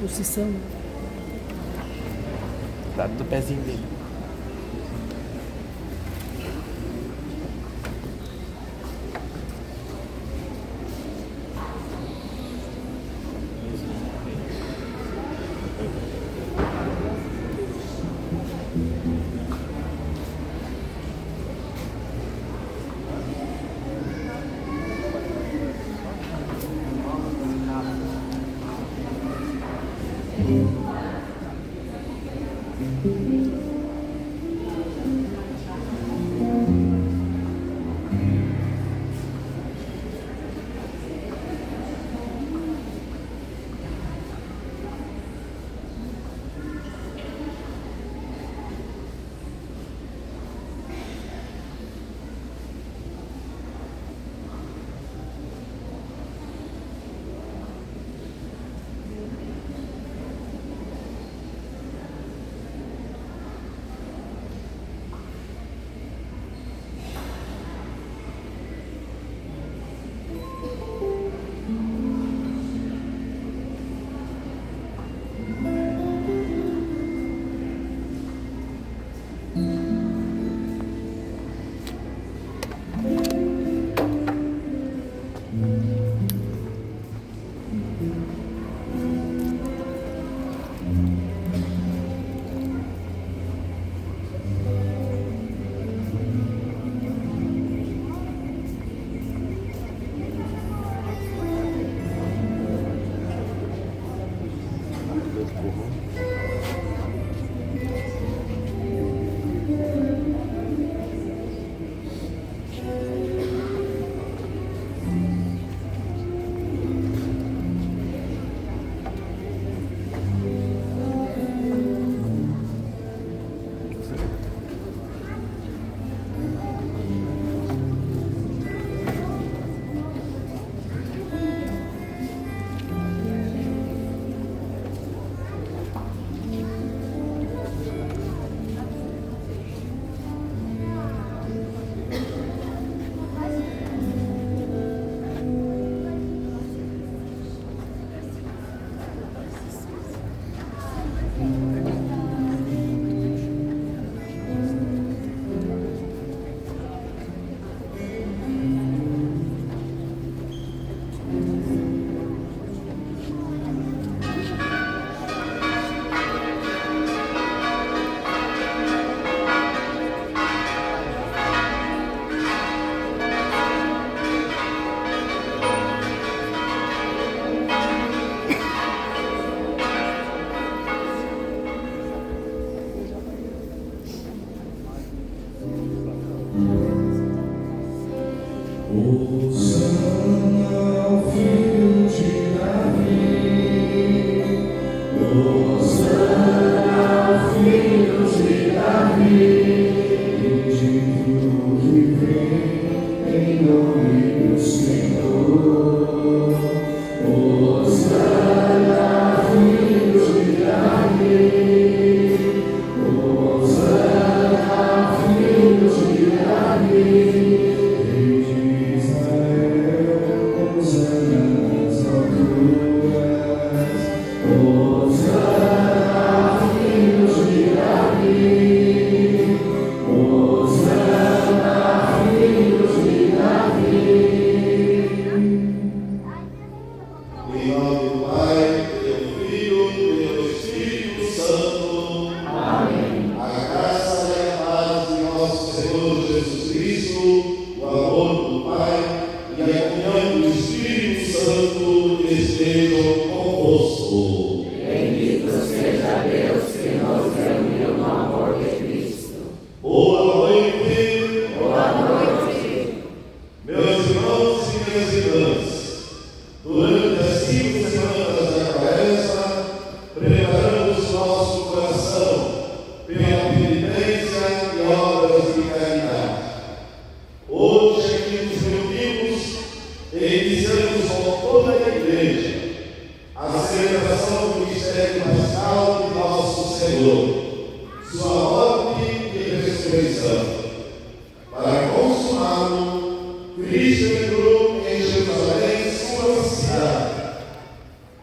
posição. Tá do pezinho dele.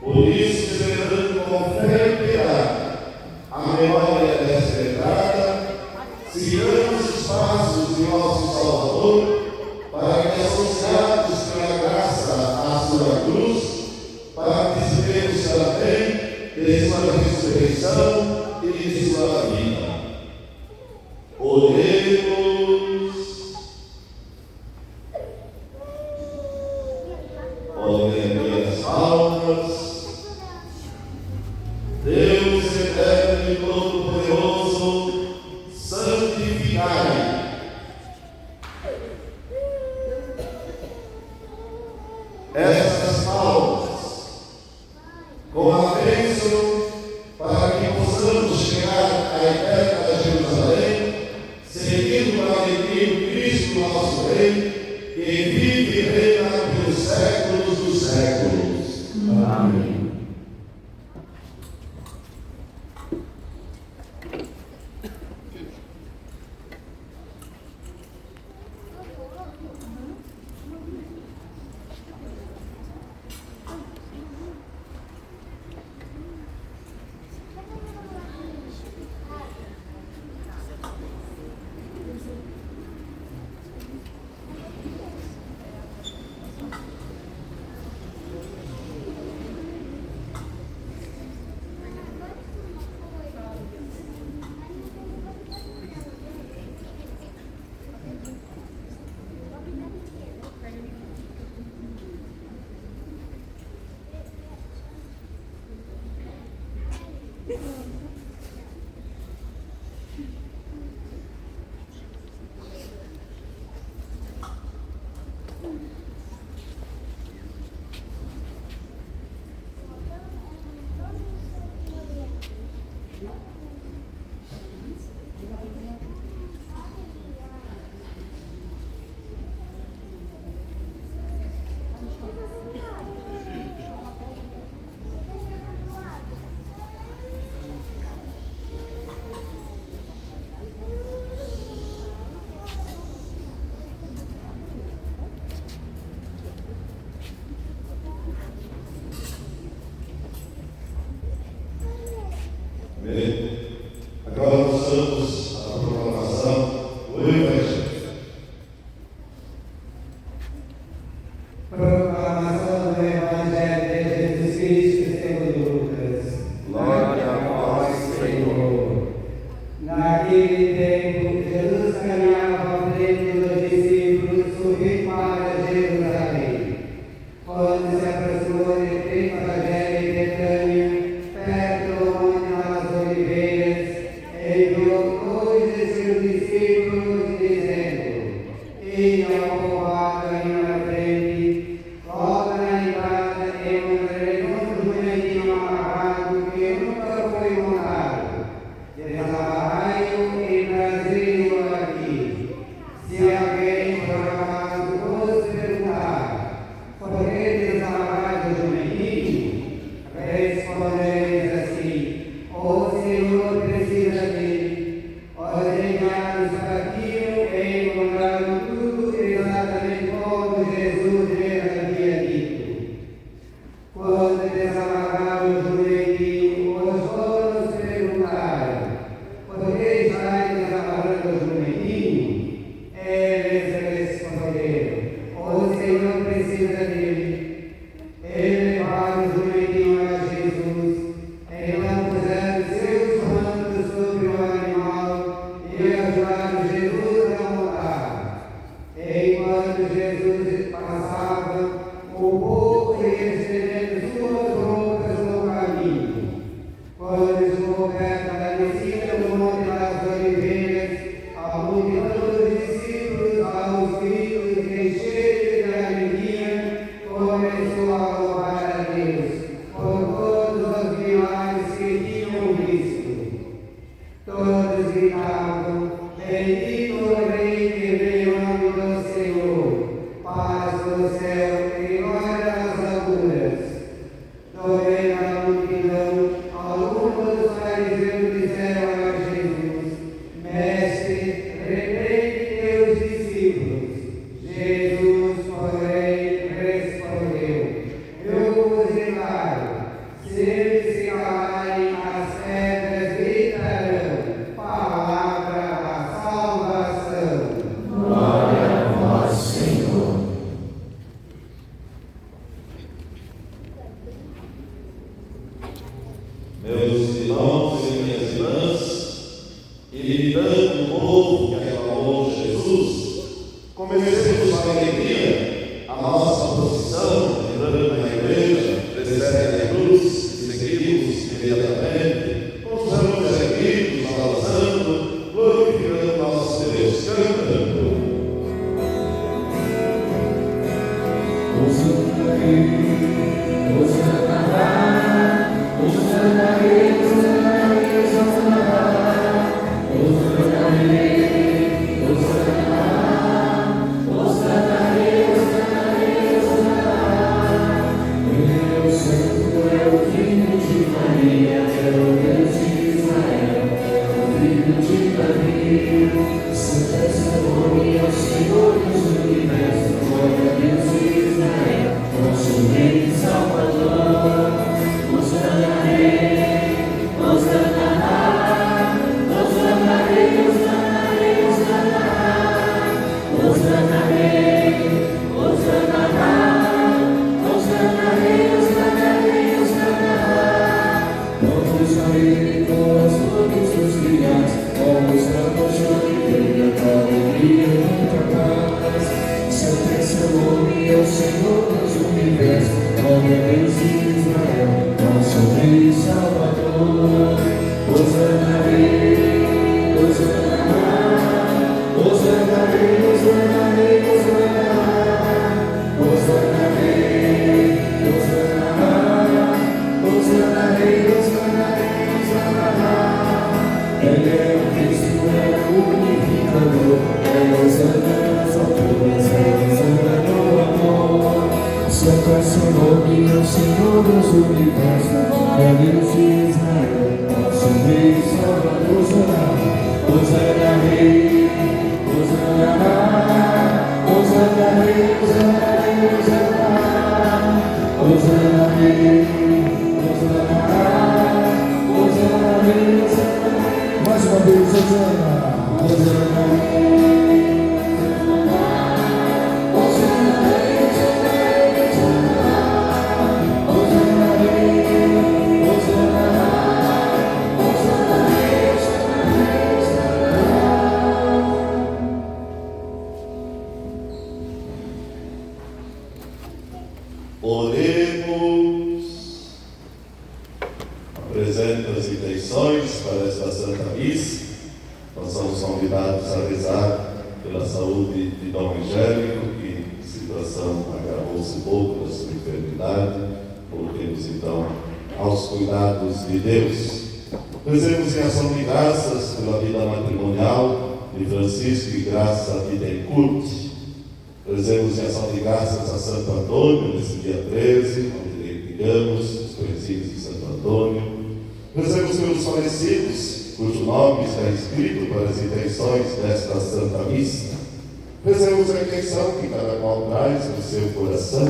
Por isso, celebrando com fé e piedade a memória desta entrada, sigamos os passos de nosso Salvador, para que, associados pela graça à sua cruz, participemos também de sua ressurreição e de sua vida. Oremos. Olhem as almas. Deus eterno e todo-poderoso, santificai estas almas com a bênção, para que possamos chegar à eterna Jerusalém, seguindo a alegria o Cristo nosso Rei, que vive e reina pelos séculos dos séculos. Amém. Agora nós estamos a proclamação do Evangelho. Proclamação do Evangelho de Jesus Cristo segundo Lucas. Glória a vós, Senhor. Naquele tempo, Jesus caminhava à frente dos discípulos, subindo para Jerusalém. Quando se aproximou de Betfagé e Betânia, perto do Monte das Oliveiras, enviou dois de seus discípulos, dizendo: Ide ao povoado aí na frente, logo na entrada encontrareis um jumentinho amarrado que nunca foi montado. Desamarrai-o e trazei-o aqui. Se alguém por acaso vos perguntar: por que desamarrais o jumentinho? Respondereis assim: o Senhor precisa dele. Os enviados partiram e encontraram tudo exatamente como Jesus lhes havia dito. Quando desamarraram o jumentinho, os donos perguntaram: por que estáis desamarrando o jumentinho? Eles responderam: o Senhor precisa dele. Eles levaram o jumentinho a Jesus, então puseram seus mantos sobre o animal e ajudaram Jesus a montar. Enquanto Jesus passava, o povo ia estendendo suas roupas no caminho. Quando chegou perto da descida do Monte das Oliveiras, a multidão meus irmãos e minhas irmãs, imitando o povo que aclamou Jesus, comecemos com alegria a nossa procissão, entrando na igreja, precede a cruz e seguimos imediatamente, com os anos erguidos, balançando, glorificando nosso Deus, cantando. Mais uma vez, Osana. Oremos. Apresento as intenções para esta Santa Missa. Nós somos convidados a rezar pela saúde de Dom Angélico, que a situação agravou-se um pouco da sua enfermidade. Coloquemos então aos cuidados de Deus. Rezemos em ação de graças pela vida matrimonial de Francisco e Graça Bittencourt. Rezemos em ação de graças a Santo Antônio, nesse dia 13, onde ligamos os conhecidos de Santo Antônio. Rezemos pelos falecidos, cujo nome está escrito para as intenções desta Santa Missa. Rezemos a intenção que cada qual traz no seu coração,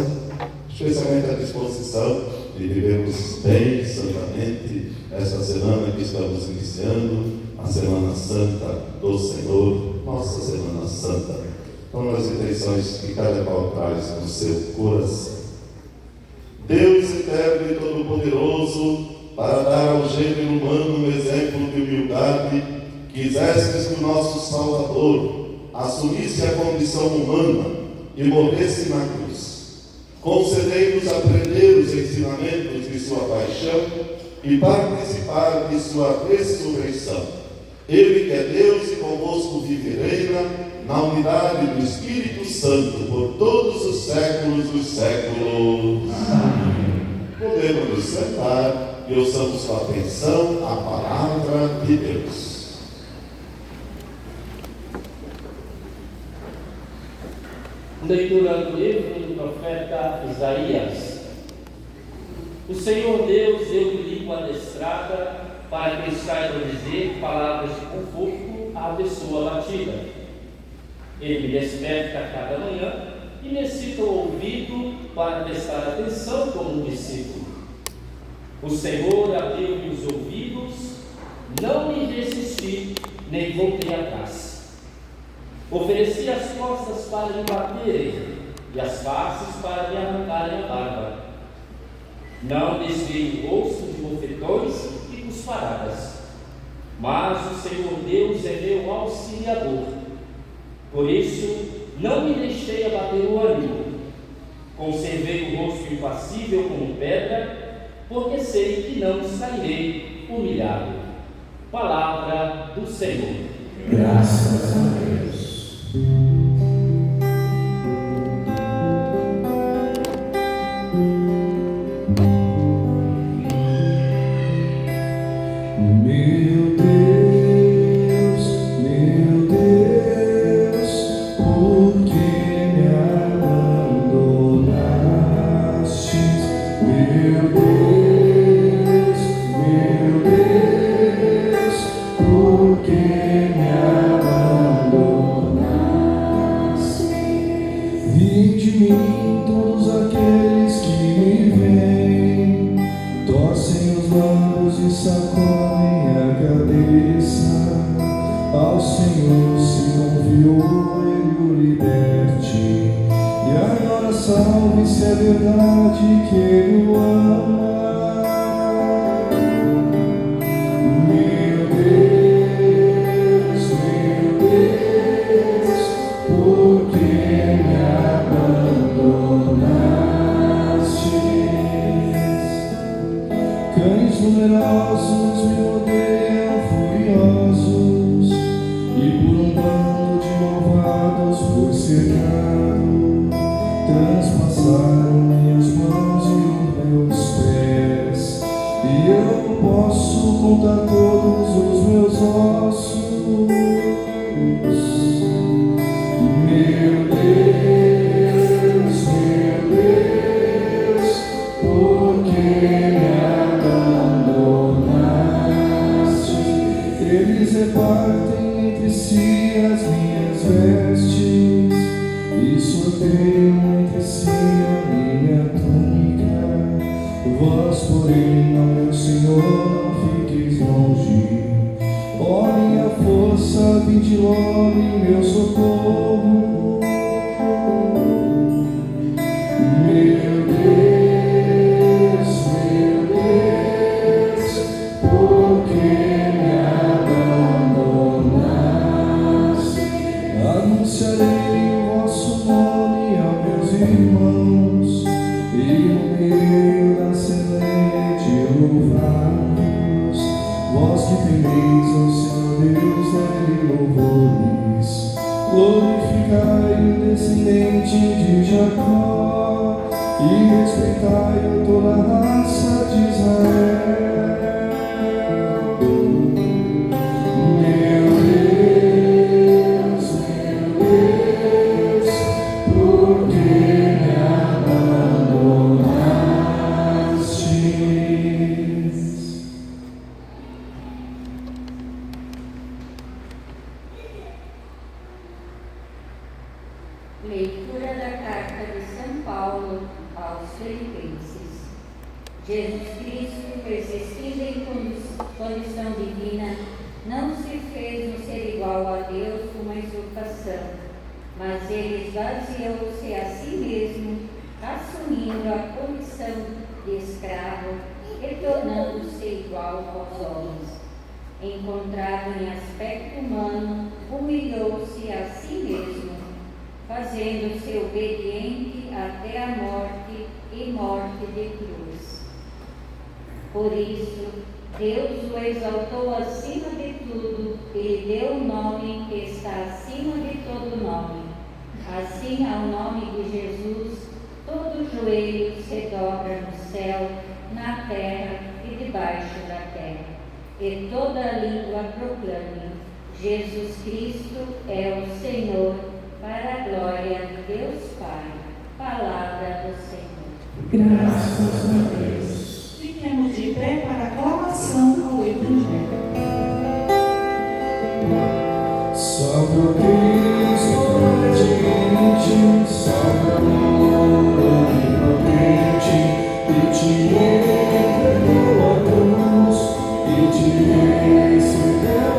especialmente a disposição de vivermos bem, santamente, esta semana que estamos iniciando, a Semana Santa do Senhor, nossa Semana Santa. São as intenções que cada qual traz no seu coração. Deus eterno e todo-poderoso, para dar ao gênero humano um exemplo de humildade, quisestes que o nosso Salvador assumisse a condição humana e morresse na cruz. Concedei-nos aprender os ensinamentos de sua paixão e participar de sua ressurreição. Ele que é Deus e convosco vive e reina, na unidade do Espírito Santo, por todos os séculos dos séculos. Amém. Podemos nos sentar e ouçamos com atenção a palavra de Deus. Leitura do livro do profeta Isaías. O Senhor Deus deu-lhe língua adestrada para que saiba dizer palavras de conforto à pessoa batida. Ele me desperta a cada manhã e me excita o ouvido para prestar atenção como um discípulo. O Senhor abriu-me os ouvidos, não me resisti, nem voltei atrás. Ofereci as costas para me baterem e as faces para me arrancarem a barba. Não desviei o rosto de bofetões e cusparadas. Mas o Senhor Deus é meu auxiliador. Por isso, não me deixei abater o ânimo. Conservei o rosto impassível como pedra, porque sei que não sairei humilhado. Palavra do Senhor. Graças a Deus. Meu Deus, por que me abandonaste? Meu Deus, por que me abandonaste? Ri de mim todos aqueles que me veem, torcem os lábios e sacodem a cabeça. Ao Senhor se confiou, Ele o liberte. E agora salve se é verdade que Ele o ama. Meu Deus, por que me abandonaste? Cães numerosos me odeiam furiosos, e por um bando de malvados fui cercado. Transpassaram minhas mãos e os meus pés, e eu não posso contar todos os meus ossos. Meu Deus, por que me abandonaste? Eles repartem entre si as minhas vestes e sorteiam entre si a minha túnica. Vós, porém, ó meu Senhor, não fiqueis longe. Ó minha força, vinde logo em meu socorro. Meu Deus, por que me abandonaste? Anunciarei o vosso nome aos meus irmãos, e no meio da assembleia de louvar-vos. Vós que temeis ao Senhor Deus, dai-lhe louvores. Glorificai o descendente de Jacó, e respeitai toda a raça de Israel. Meu Deus, por que me abandonaste? Leitura da carta de São Paulo aos Filipenses. Jesus Cristo, persistindo em condição divina, não se fez no ser igual a Deus uma usurpação, mas ele esvaziou-se a si mesmo, assumindo a condição de escravo e tornando-se igual aos homens. Encontrado em aspecto humano, humilhou-se a si mesmo, fazendo-se obediente até a morte e morte de cruz. Por isso, Deus o exaltou acima de tudo e lhe deu o nome que está acima de todo nome. Assim, ao nome de Jesus, todo joelho se dobra no céu, na terra e debaixo da terra, e toda língua proclame: Jesus Cristo é o Senhor, para a glória de Deus Pai. Palavra do Senhor. Graças a Deus. Fiquemos de pé para a aclamação ao Evangelho. Salve o Cristo radiante, salve o amor onipotente, que te entregou a cruz e te recebeu.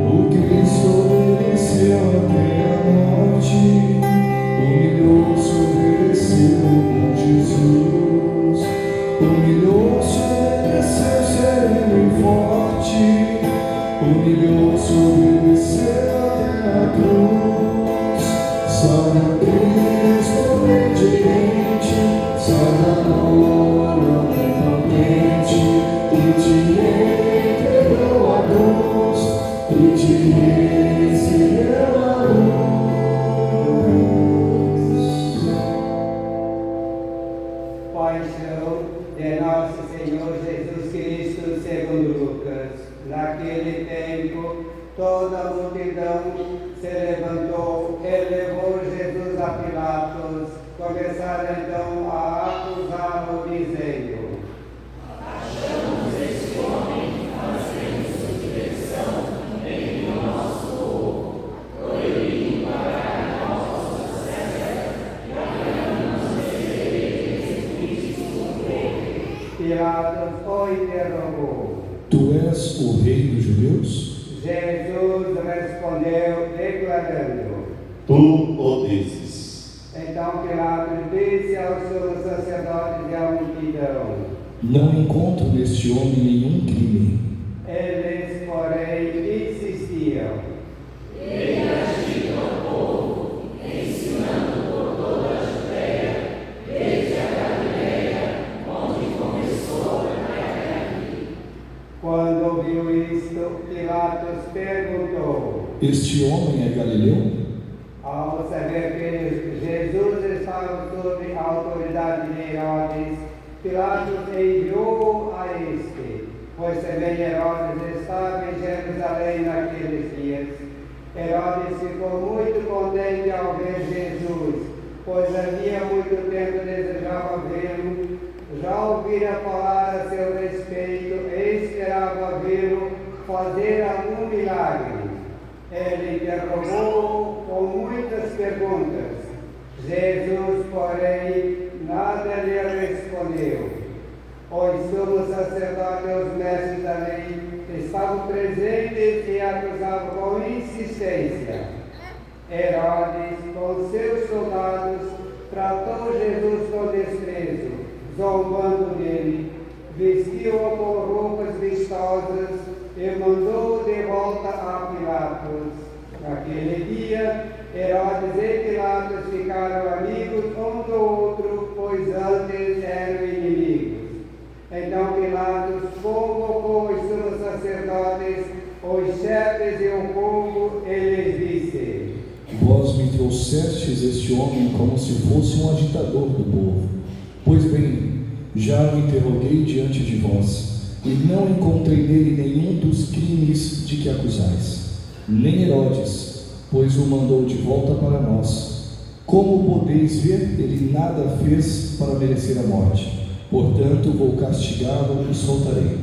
O Cristo obedeceu até a morte, humilhou-se, obedeceu. paixão de nosso Senhor Jesus Cristo, segundo Lucas. Naquele tempo, toda a multidão se levantou e levou Jesus a Pilatos. Começaram então a acusá-lo, dizendo: achamos esse homem fazendo subversão entre o nosso povo, proibindo pagar a nossa terra e ordenando Cristo. Pilatos o interrogou: Tu és o rei dos judeus? Jesus respondeu, declarando: Tu o dizes. Então Pilatos disse aos sumos sacerdotes e à multidão: Não encontro neste homem nenhum crime. Eles, porém, insistiam: Ele agita o povo, ensinando por toda a Judéia, desde a Galileia, onde começou a pregar aqui. Quando ouviu isto, Pilatos perguntou: Este homem é galileu? ao saber que Jesus estava sob a autoridade de Herodes, Pilatos enviou a este, pois também Herodes estava em Jerusalém naqueles dias. Herodes ficou muito contente ao ver Jesus, pois havia muito tempo desejava vê-lo, já ouvira falar a seu respeito e esperava vê-lo fazer algum milagre. Ele interrogou com muitas perguntas. Jesus, porém, nada lhe respondeu. Os sumos sacerdotes e os mestres da lei estavam presentes e acusavam com insistência. Herodes, com seus soldados, tratou Jesus com desprezo, zombando dele, vestiu-o com roupas vistosas e mandou de volta a Pilatos. Naquele dia, Herodes e Pilatos ficaram amigos um do outro, pois antes eram inimigos. Então Pilatos convocou os sumos sacerdotes, os chefes e o povo, e lhes disse: Vós me trouxestes este homem como se fosse um agitador do povo. Pois bem, já o interroguei diante de vós, e não encontrei nele nenhum dos crimes de que acusais, nem Herodes, pois o mandou de volta para nós. Como podeis ver, ele nada fez para merecer a morte. Portanto, vou castigá-lo e soltarei.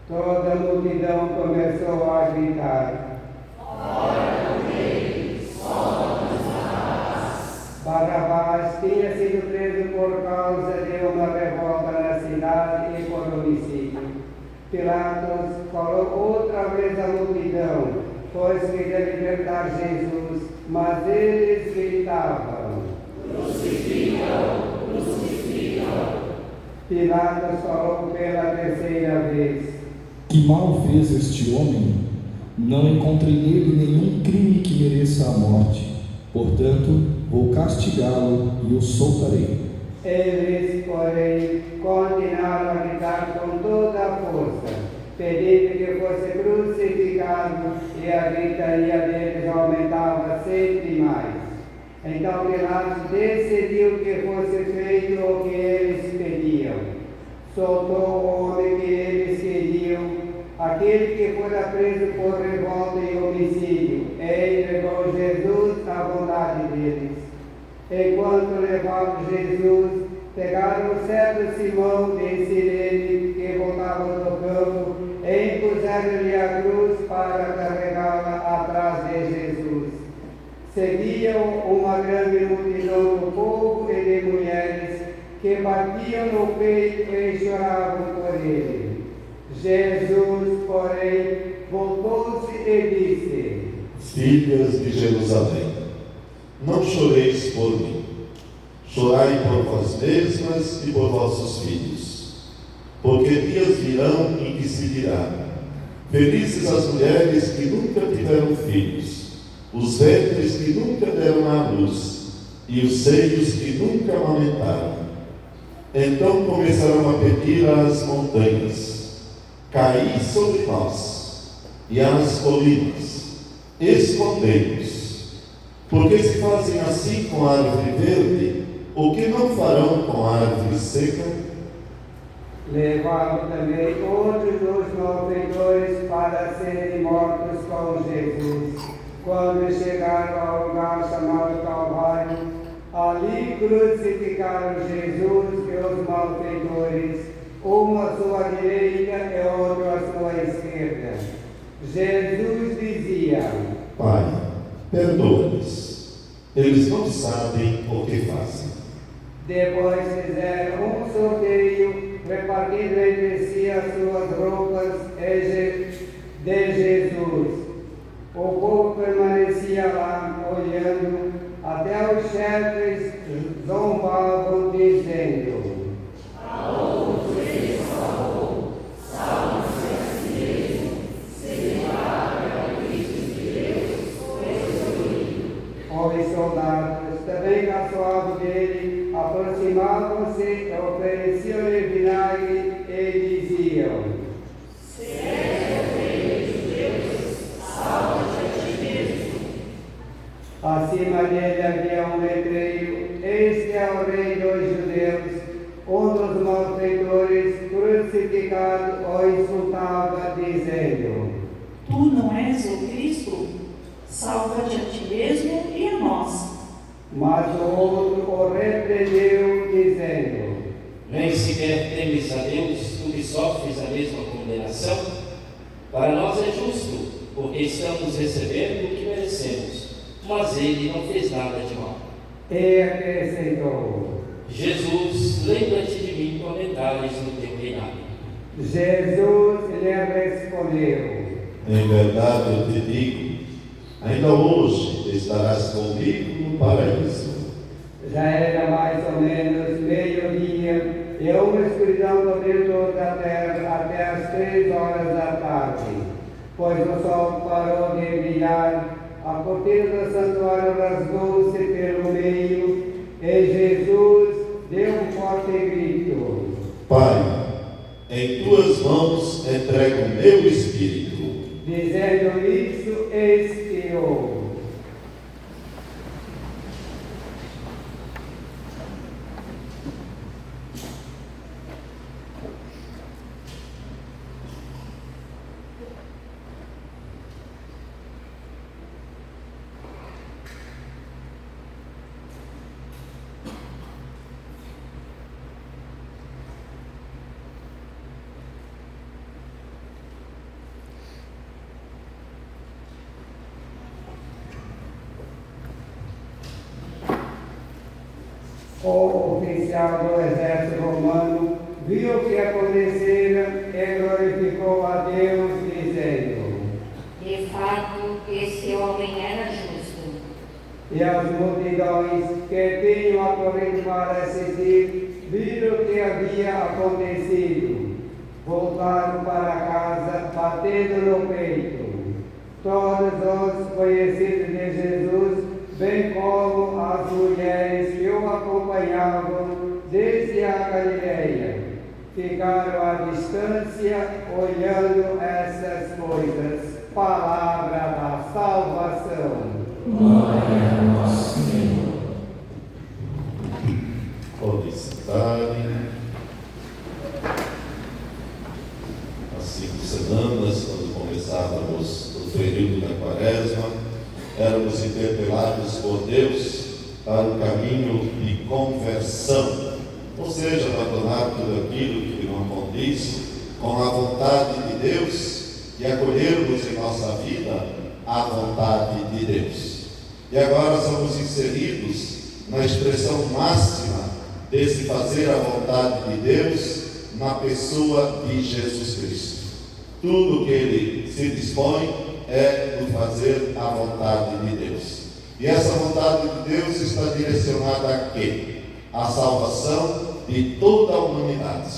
Toda a multidão começou a gritar: Ora, o rei, solta-nos Barrabás. Barrabás tinha sido preso por causa de uma revolta na cidade e por homicídio. Pilatos falou outra vez à multidão, pois queria libertar Jesus, mas eles gritavam: Crucificam, crucificam. Pilatos falou pela terceira vez: Que mal fez este homem? Não encontrei nele nenhum crime que mereça a morte. Portanto, vou castigá-lo e o soltarei. Eles, porém, continuaram a gritar com toda a força, pedindo que fosse crucificado, e a gritaria deles aumentava sempre mais. Então Pilatos decidiu que fosse feito o que eles pediam. Soltou o homem que eles queriam, aquele que fora preso por revolta e homicídio, e entregou Jesus à vontade deles. Enquanto levavam Jesus, pegaram o certo Simão de Cirene, que voltava do campo, e impuseram-lhe a cruz para carregá-la atrás de Jesus. Seguiam uma grande multidão do povo e de mulheres, que batiam no peito e choravam por ele. Jesus, porém, voltou-se e disse: Filhas de Jerusalém, não choreis por mim, chorai por vós mesmas e por vossos filhos, porque dias virão em que se dirá: felizes as mulheres que nunca tiveram filhos, os ventres que nunca deram à luz, e os seios que nunca amamentaram. Então começarão a pedir às montanhas: caí sobre nós, e às colinas: escondei-nos. Porque se fazem assim com a árvore verde, o que não farão com a árvore seca? Levaram também outros 2 malfeitores para serem mortos com Jesus. Quando chegaram ao lugar chamado Calvário, ali crucificaram Jesus e os malfeitores, um à sua direita e outro à sua esquerda. Jesus dizia: Pai, perdoa-lhes, eles não sabem o que fazem. Depois fizeram um sorteio, repartindo entre si as suas roupas de Jesus. O povo permanecia lá, olhando, até os chefes zombavam, dizendo: Os soldados, também caçoavam dele, aproximavam-se e ofereciam-lhe vinagre e diziam: Acima dele havia um letreiro: Este é o Rei dos Judeus. Um dos malfeitores crucificado o insultava, dizendo: Tu não és o Cristo? Salva-te a ti mesmo e a nós. Mas o outro o repreendeu, dizendo: Nem sequer temes a Deus, tu que sofres a mesma condenação? Para nós é justo, porque estamos recebendo o que merecemos, mas ele não fez nada de mal. E acrescentou: Jesus, lembra-te de mim quando entrares no teu reinado. Jesus lhe respondeu: Em verdade eu te digo, ainda hoje estarás comigo no paraíso. Já era mais ou menos meio-dia, e uma escuridão cobriu toda a terra até as 3 horas da tarde, pois o sol parou de brilhar, a cortina do santuário rasgou-se pelo meio, e Jesus deu um forte grito: Pai, em tuas mãos entrego o meu espírito. Dizendo isso, expirou. O oficial do exército romano viu o que acontecera e glorificou a Deus, dizendo: De fato, esse homem era justo. E as multidões que tinham acorrido para assistir viram o que havia acontecido. Voltaram para casa, batendo no peito. Todos os conhecidos de Jesus, bem como as mulheres que o acompanhavam desde a Galileia, ficaram à distância olhando essas coisas. Palavra da salvação. Glória a nosso Senhor. Podem sentarem. Há 5 semanas, quando começávamos o período da Quaresma, éramos interpelados por Deus para um caminho de conversão, ou seja, abandonar tudo aquilo que não condiz com a vontade de Deus e acolhermos em nossa vida a vontade de Deus. E agora somos inseridos na expressão máxima desse fazer a vontade de Deus na pessoa de Jesus Cristo. Tudo que Ele se dispõe é o fazer a vontade de Deus. E essa vontade de Deus está direcionada a quê? A salvação de toda a humanidade.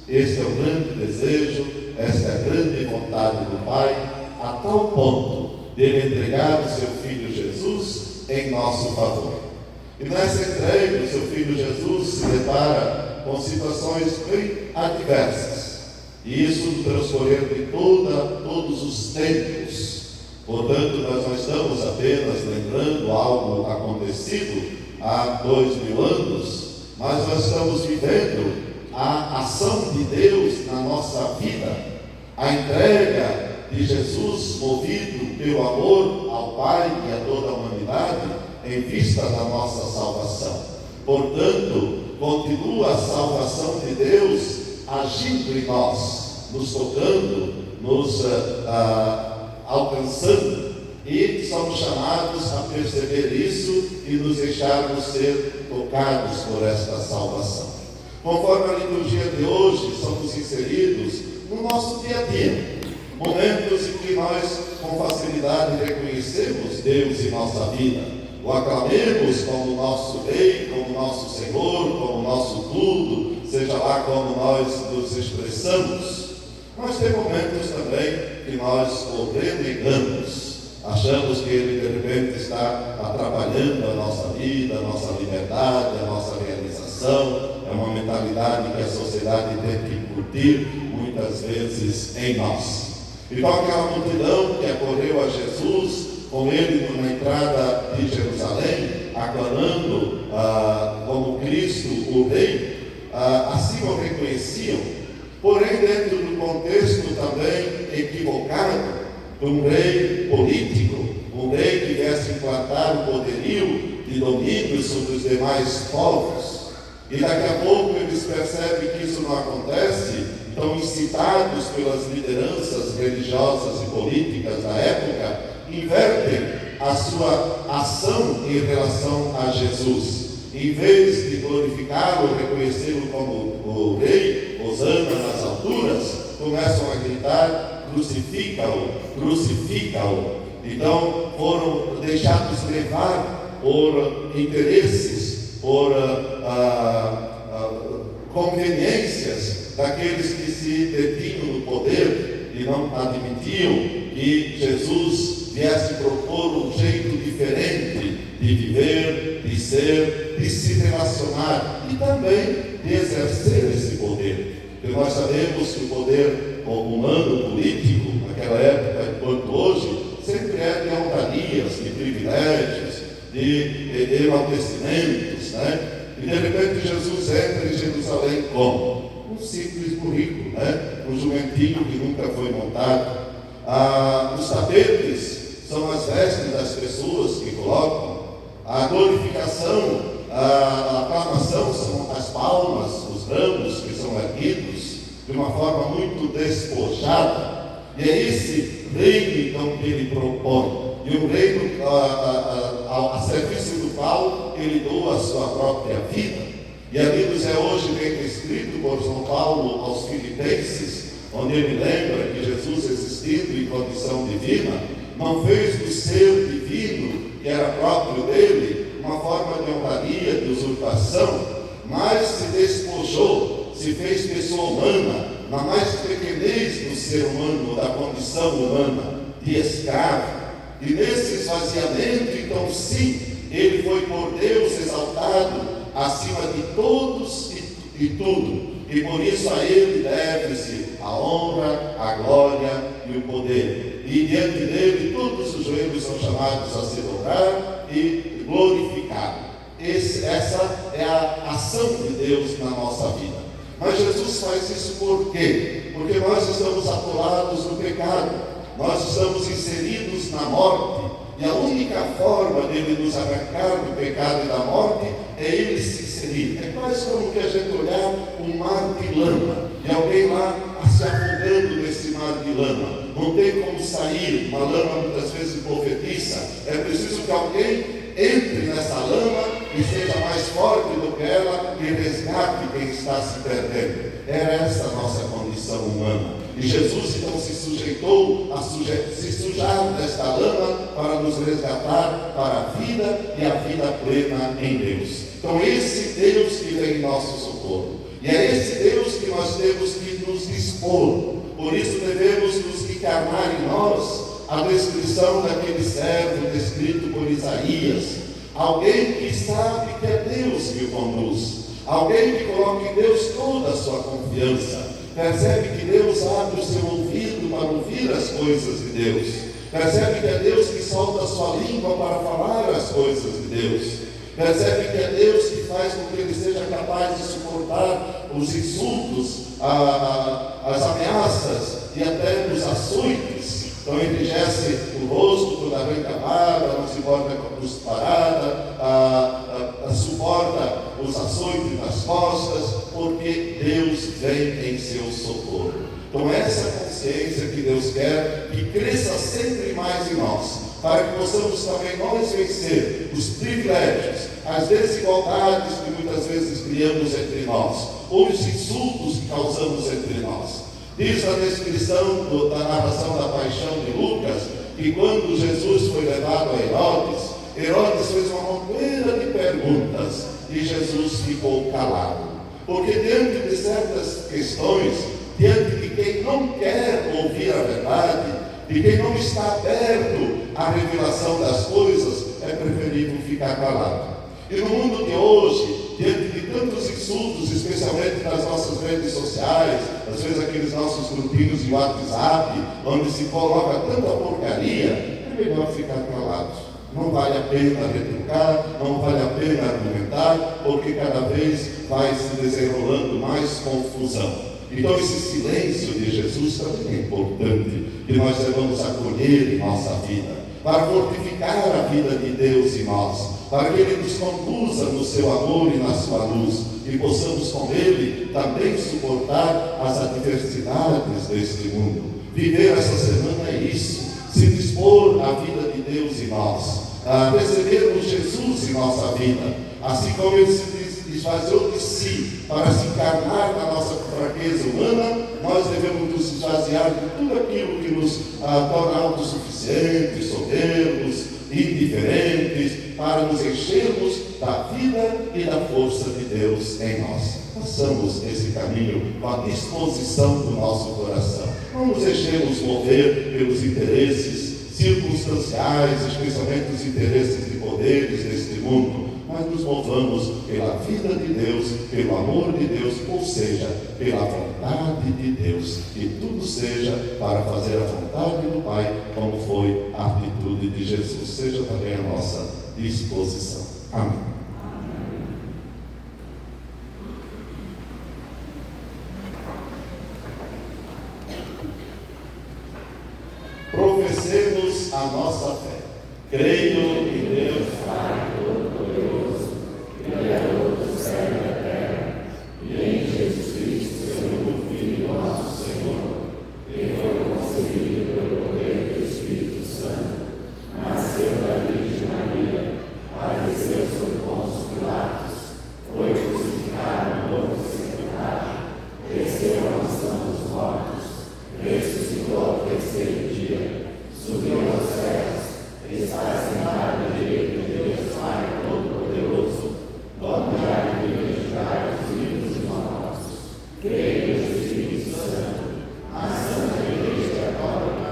Este é o grande desejo, esta é a grande vontade do Pai, a tal ponto de Ele entregar o seu Filho Jesus em nosso favor. E nessa entrega, o seu Filho Jesus se depara com situações bem adversas. E isso no transcorrer de todos os tempos. Portanto, nós não estamos apenas lembrando algo acontecido, há 2000 anos, mas nós estamos vivendo a ação de Deus na nossa vida, a entrega de Jesus movido pelo amor ao Pai e a toda a humanidade em vista da nossa salvação. Portanto, continua a salvação de Deus agindo em nós, nos tocando, nos alcançando, e somos chamados a perceber isso e nos deixarmos ser tocados por esta salvação. Conforme a liturgia de hoje, somos inseridos no nosso dia a dia, momentos em que nós com facilidade reconhecemos Deus em nossa vida, o aclamemos como nosso Rei, como nosso Senhor, como nosso tudo, seja lá como nós nos expressamos. Mas tem momentos também que nós o renegamos, achamos que Ele de repente está atrapalhando a nossa vida, a nossa liberdade, a nossa realização. É uma mentalidade que a sociedade tem que curtir muitas vezes em nós. Então aquela multidão que acorreu a Jesus, com ele na entrada de Jerusalém, aclamando como Cristo o Rei, assim o reconheciam, porém dentro do contexto também equivocado, de um rei político, um rei que viesse implantar o poderio de domínio sobre os demais povos. E daqui a pouco eles percebem que isso não acontece, estão incitados pelas lideranças religiosas e políticas da época, invertem a sua ação em relação a Jesus. Em vez de glorificá-lo, reconhecê-lo como o Rei, hosana nas alturas, começam a gritar: crucifica-o, crucifica-o. Então foram deixados levar por interesses, por conveniências daqueles que se detinham no poder e não admitiam que Jesus viesse propor um jeito diferente de viver, de ser, de se relacionar e também de exercer esse poder. Porque nós sabemos que o poder humano, político, naquela época enquanto hoje, sempre é de honrarias, de privilégios, de enaltecimentos, né? E de repente Jesus entra em Jerusalém como? Um simples burrico, né? Um jumentinho que nunca foi montado. Os tapetes são as vestes das pessoas que colocam. A glorificação, a aclamação são as palmas, os ramos que são erguidos de uma forma muito despojada. E é esse reino então que ele propõe. E um reino a serviço do qual ele doa a sua própria vida. E ali nos é hoje bem escrito por São Paulo aos Filipenses, onde ele lembra que Jesus, existindo em condição divina, não fez do ser divino, que era próprio dele, uma forma de honraria, de usurpação, mas se despojou, se fez pessoa humana, na mais pequenez do ser humano, da condição humana, de escravo. E nesse esvaziamento, então sim, ele foi por Deus exaltado acima de todos e tudo. E por isso a ele deve-se a honra, a glória e o poder. E diante dele todos os joelhos são chamados a se dobrar e glorificar. Essa é a ação de Deus na nossa vida. Mas Jesus faz isso por quê? Porque nós estamos atolados no pecado. Nós estamos inseridos na morte. E a única forma dele nos arrancar do pecado e da morte é ele se inserir. É quase como que a gente olhar um mar de lama e alguém lá se afundando nesse mar de lama. Não tem como sair, uma lama muitas vezes movediça. É preciso que alguém entre nessa lama e seja mais forte do que ela e resgate quem está se perdendo. Era essa a nossa condição humana. E Jesus então se sujeitou a se sujar desta lama para nos resgatar para a vida e a vida plena em Deus. Então esse Deus que vem em nosso socorro. E é esse Deus que nós temos que nos dispor. Por isso devemos nos encarnar em nós a descrição daquele servo descrito por Isaías. Alguém que sabe que é Deus que o conduz. Alguém que coloca em Deus toda a sua confiança. Percebe que Deus abre o seu ouvido para ouvir as coisas de Deus. Percebe que é Deus que solta a sua língua para falar as coisas de Deus. Percebe que é Deus que faz com que ele seja capaz de suportar os insultos, as ameaças e até os açoites. Então enrijece o rosto quando arranca a barba, não se importa com a cruz parada, suporta os açoites nas costas, porque Deus vem em seu socorro. Então essa consciência que Deus quer que cresça sempre mais em nós, para que possamos também nós vencer os privilégios, as desigualdades que muitas vezes criamos entre nós, ou os insultos que causamos entre nós. Diz a descrição da narração da paixão de Lucas, que quando Jesus foi levado a Herodes fez uma montoeira de perguntas, e Jesus ficou calado. Porque diante de certas questões, diante de quem não quer ouvir a verdade, de quem não está aberto à revelação das coisas, é preferível ficar calado. E no mundo de hoje, diante de tantos insultos, especialmente nas nossas redes sociais, às vezes aqueles nossos grupinhos de WhatsApp, onde se coloca tanta porcaria, é melhor ficar calado. Não vale a pena retrucar, não vale a pena argumentar, porque cada vez vai se desenrolando mais confusão. Então esse silêncio de Jesus também é importante, que nós devamos acolher em nossa vida, para fortificar a vida de Deus em nós, para que Ele nos conduza no seu amor e na sua luz, e possamos com Ele também suportar as adversidades deste mundo. Viver essa semana é isso, se dispor à vida de Deus em nós, a recebermos Jesus em nossa vida, assim como Ele se esvaziou de si para se encarnar na nossa fraqueza humana, nós devemos nos esvaziar de tudo aquilo que nos torna autossuficientes, soberbos, indiferentes, para nos enchermos da vida e da força de Deus em nós. Façamos esse caminho com a disposição do nosso coração. Não nos deixemos mover pelos interesses circunstanciais, especialmente os interesses de poderes deste mundo, mas nos movamos pela vida de Deus, pelo amor de Deus, ou seja, pela vontade de Deus, que tudo seja para fazer a vontade do Pai, como foi a atitude de Jesus. Seja também a nossa disposição. Amém. Professemos a nossa fé. Creio em Deus Pai Todo-Poderoso, Criador do céu e da terra, e em Jesus Cristo, seu Filho, nosso Senhor, que foi concebido pelo poder do Espírito Santo, nasceu da Virgem Maria, padeceu sob Pôncio Pilatos, foi crucificado, morto e sepultado, desceu à mansão dos mortos, ressuscitou ao terceiro dia, subiu aos céus, está sentado à direita de Deus Pai Todo-Poderoso, dominado e julgar os vivos e os mortos. Creio no Espírito Santo, na Santa Igreja Católica,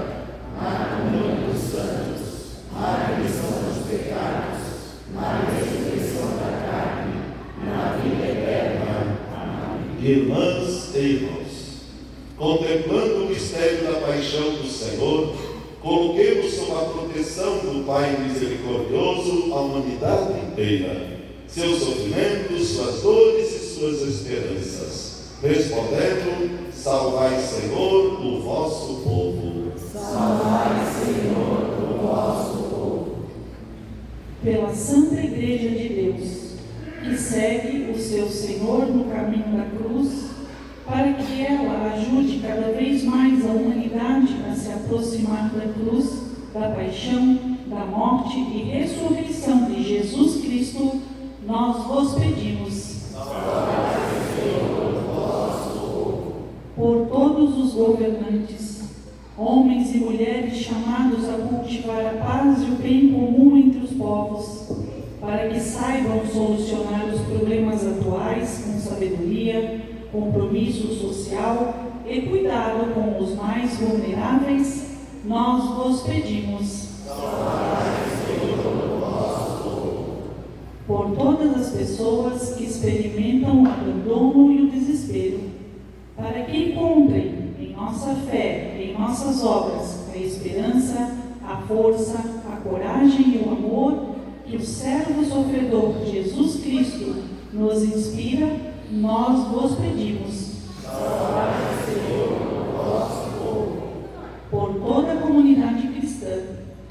na comunhão dos santos, na remissão dos pecados, na ressurreição da carne, na vida eterna. Amém. Irmãs e irmãos, contemplando o mistério da paixão do Senhor, coloquemos sob a proteção do Pai misericordioso a humanidade inteira, seus sofrimentos, suas dores e suas esperanças. Respondendo, salvai, Senhor, o vosso povo. Salvai, Senhor, o vosso povo. Pela Santa Igreja de Deus, que segue o seu Senhor no caminho da cruz, para que ela ajude cada vez mais a humanidade a se aproximar da cruz, da paixão, da morte e ressurreição de Jesus Cristo, nós vos pedimos. Por todos os governantes, homens e mulheres chamados a cultivar a paz e o bem comum entre os povos, para que saibam solucionar os problemas atuais com sabedoria, compromisso social e cuidado com os mais vulneráveis, nós vos pedimos. Por todas as pessoas que experimentam o abandono e o desespero, para que encontrem em nossa fé, em nossas obras, a esperança, a força, a coragem e o amor que o servo sofredor Jesus Cristo nos inspira, nós vos pedimos. Salvai, Senhor, o vosso povo. Por toda a comunidade cristã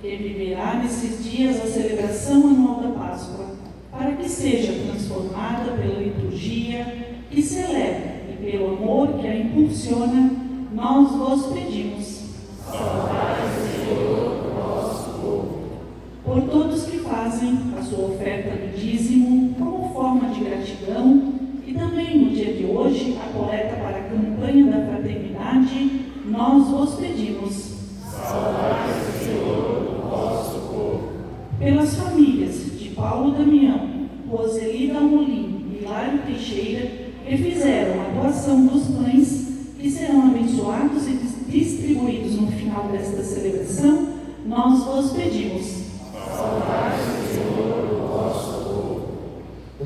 que viverá nesses dias a celebração anual da Páscoa, para que seja transformada pela liturgia que celebra e pelo amor que a impulsiona, nós vos pedimos. Salvai, Senhor, o vosso povo. Por todos que fazem a sua oferta do dízimo como forma de gratidão e também no dia de hoje a coleta para a campanha da fraternidade, nós vos pedimos. Salvai, Senhor, o vosso povo. Pelas famílias de Paulo Damião, Roseli Dalmolin e Hilário Teixeira, que fizeram a doação dos pães que serão abençoados e distribuídos no final desta celebração, nós vos pedimos. Salvai, Senhor, o vosso povo.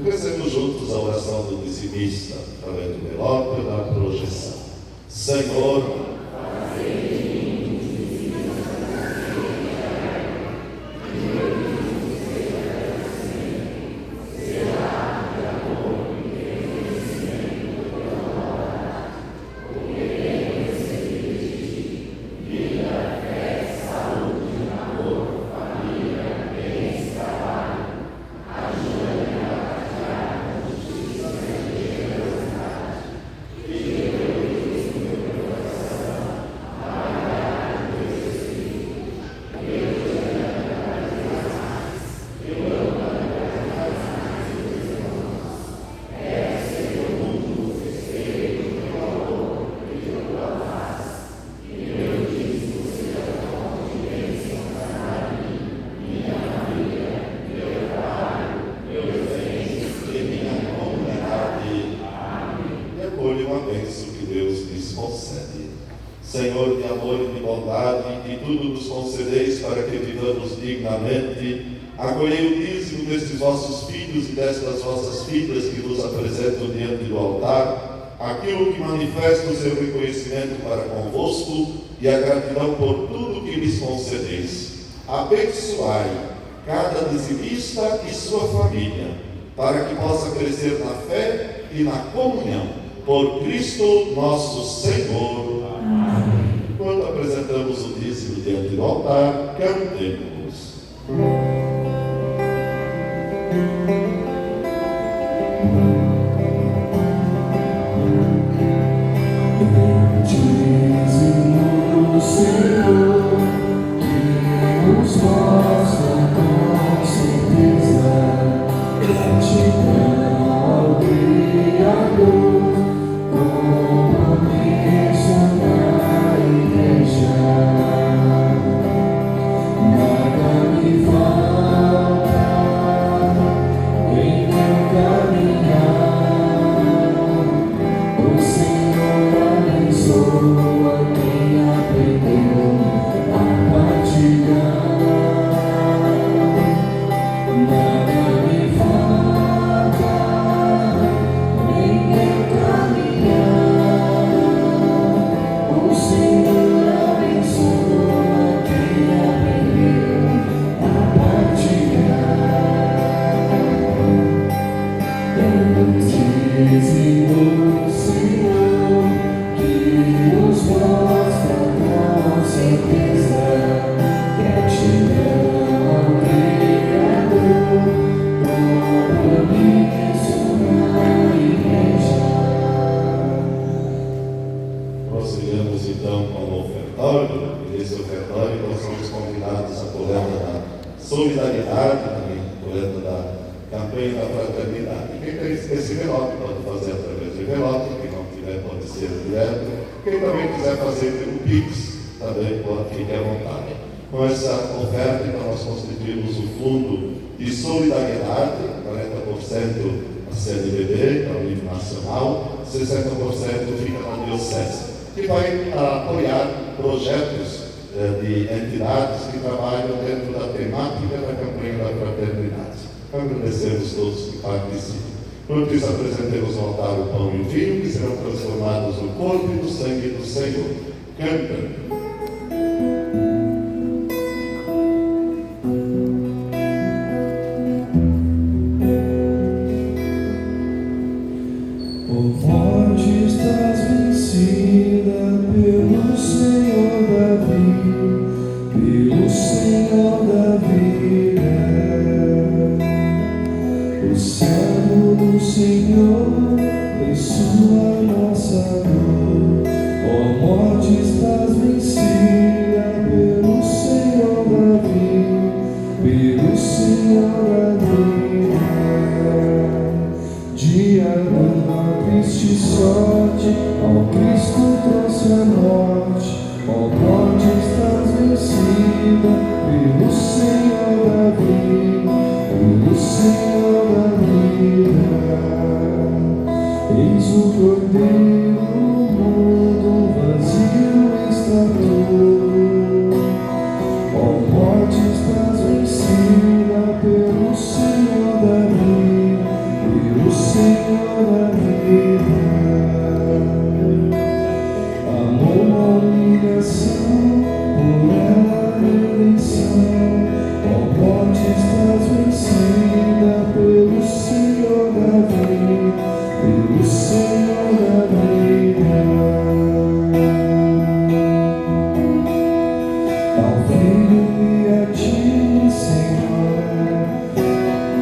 Rezemos juntos a oração do dizimista, através do envelope da projeção. Senhor, Senhor de amor e de bondade, que tudo nos concedeis para que vivamos dignamente, acolhei o dízimo destes vossos filhos e destas vossas filhas que nos apresentam diante do altar, aquilo que manifesta o seu reconhecimento para convosco e a gratidão por tudo que lhes concedeis. Abençoai cada dizimista e sua família, para que possa crescer na fé e na comunhão. Por Cristo nosso Senhor. Amém. Quando apresentamos o dízimo diante do altar, cantemos. Dízimo do Senhor, que nos mostra com certeza gratidão ao Criador. Que vai apoiar projetos de entidades que trabalham dentro da temática da campanha da fraternidade. Agradecemos todos que participam. Por isso, apresentemos ao altar o pão e o vinho, que serão transformados no corpo e no sangue do Senhor. Cantando. sorte, ao Cristo trouxe a morte, ó morte estás vencida, pelo Senhor da vida, pelo Senhor da vida. Eis o Cordeiro, o mundo vazio está todo, ó morte estás vencida, pelo Senhor da vida, pelo Senhor da vida. Amor a humilhação, por ela a redenção, ó morte estás vencida, pelo Senhor da vida, pelo Senhor da vida. Ao Filho e a ti, Senhor,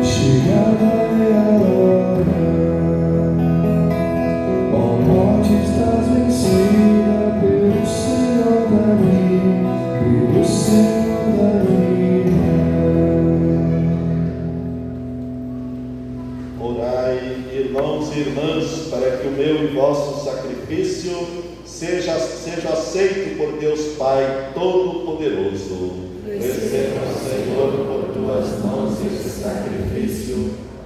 chegada é a hora, ó morte estás vencida, pelo Senhor da vida, pelo Senhor da vida. Orai, irmãos e irmãs, para que o meu e vosso sacrifício seja aceito por Deus Pai Todo-Poderoso. Receba, Senhor, por tuas mãos este sacrifício,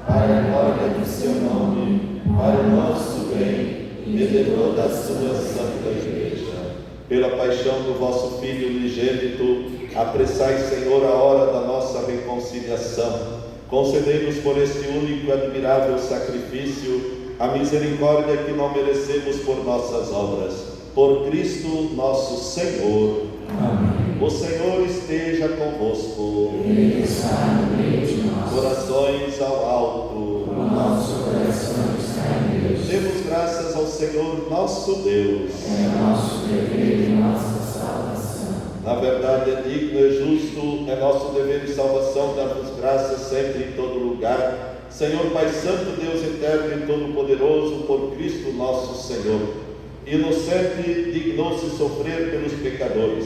para a glória do seu nome, para o nosso bem e de toda a sua santa Igreja. Pela paixão do vosso Filho unigênito, apressai, Senhor, a hora da nossa reconciliação. Concedei-nos por este único e admirável sacrifício a misericórdia que não merecemos por nossas obras. Por Cristo nosso Senhor. Amém. O Senhor esteja convosco. Ele está no meio de nós. Corações ao alto. O nosso coração está em Deus. Demos graças ao Senhor nosso Deus. É nosso dever e nossa salvação. Na verdade é digno e justo, é nosso dever e salvação dar-vos graças sempre e em todo lugar. Senhor Pai Santo, Deus eterno e todo-poderoso, por Cristo nosso Senhor. Inocente, dignou-se sofrer pelos pecadores.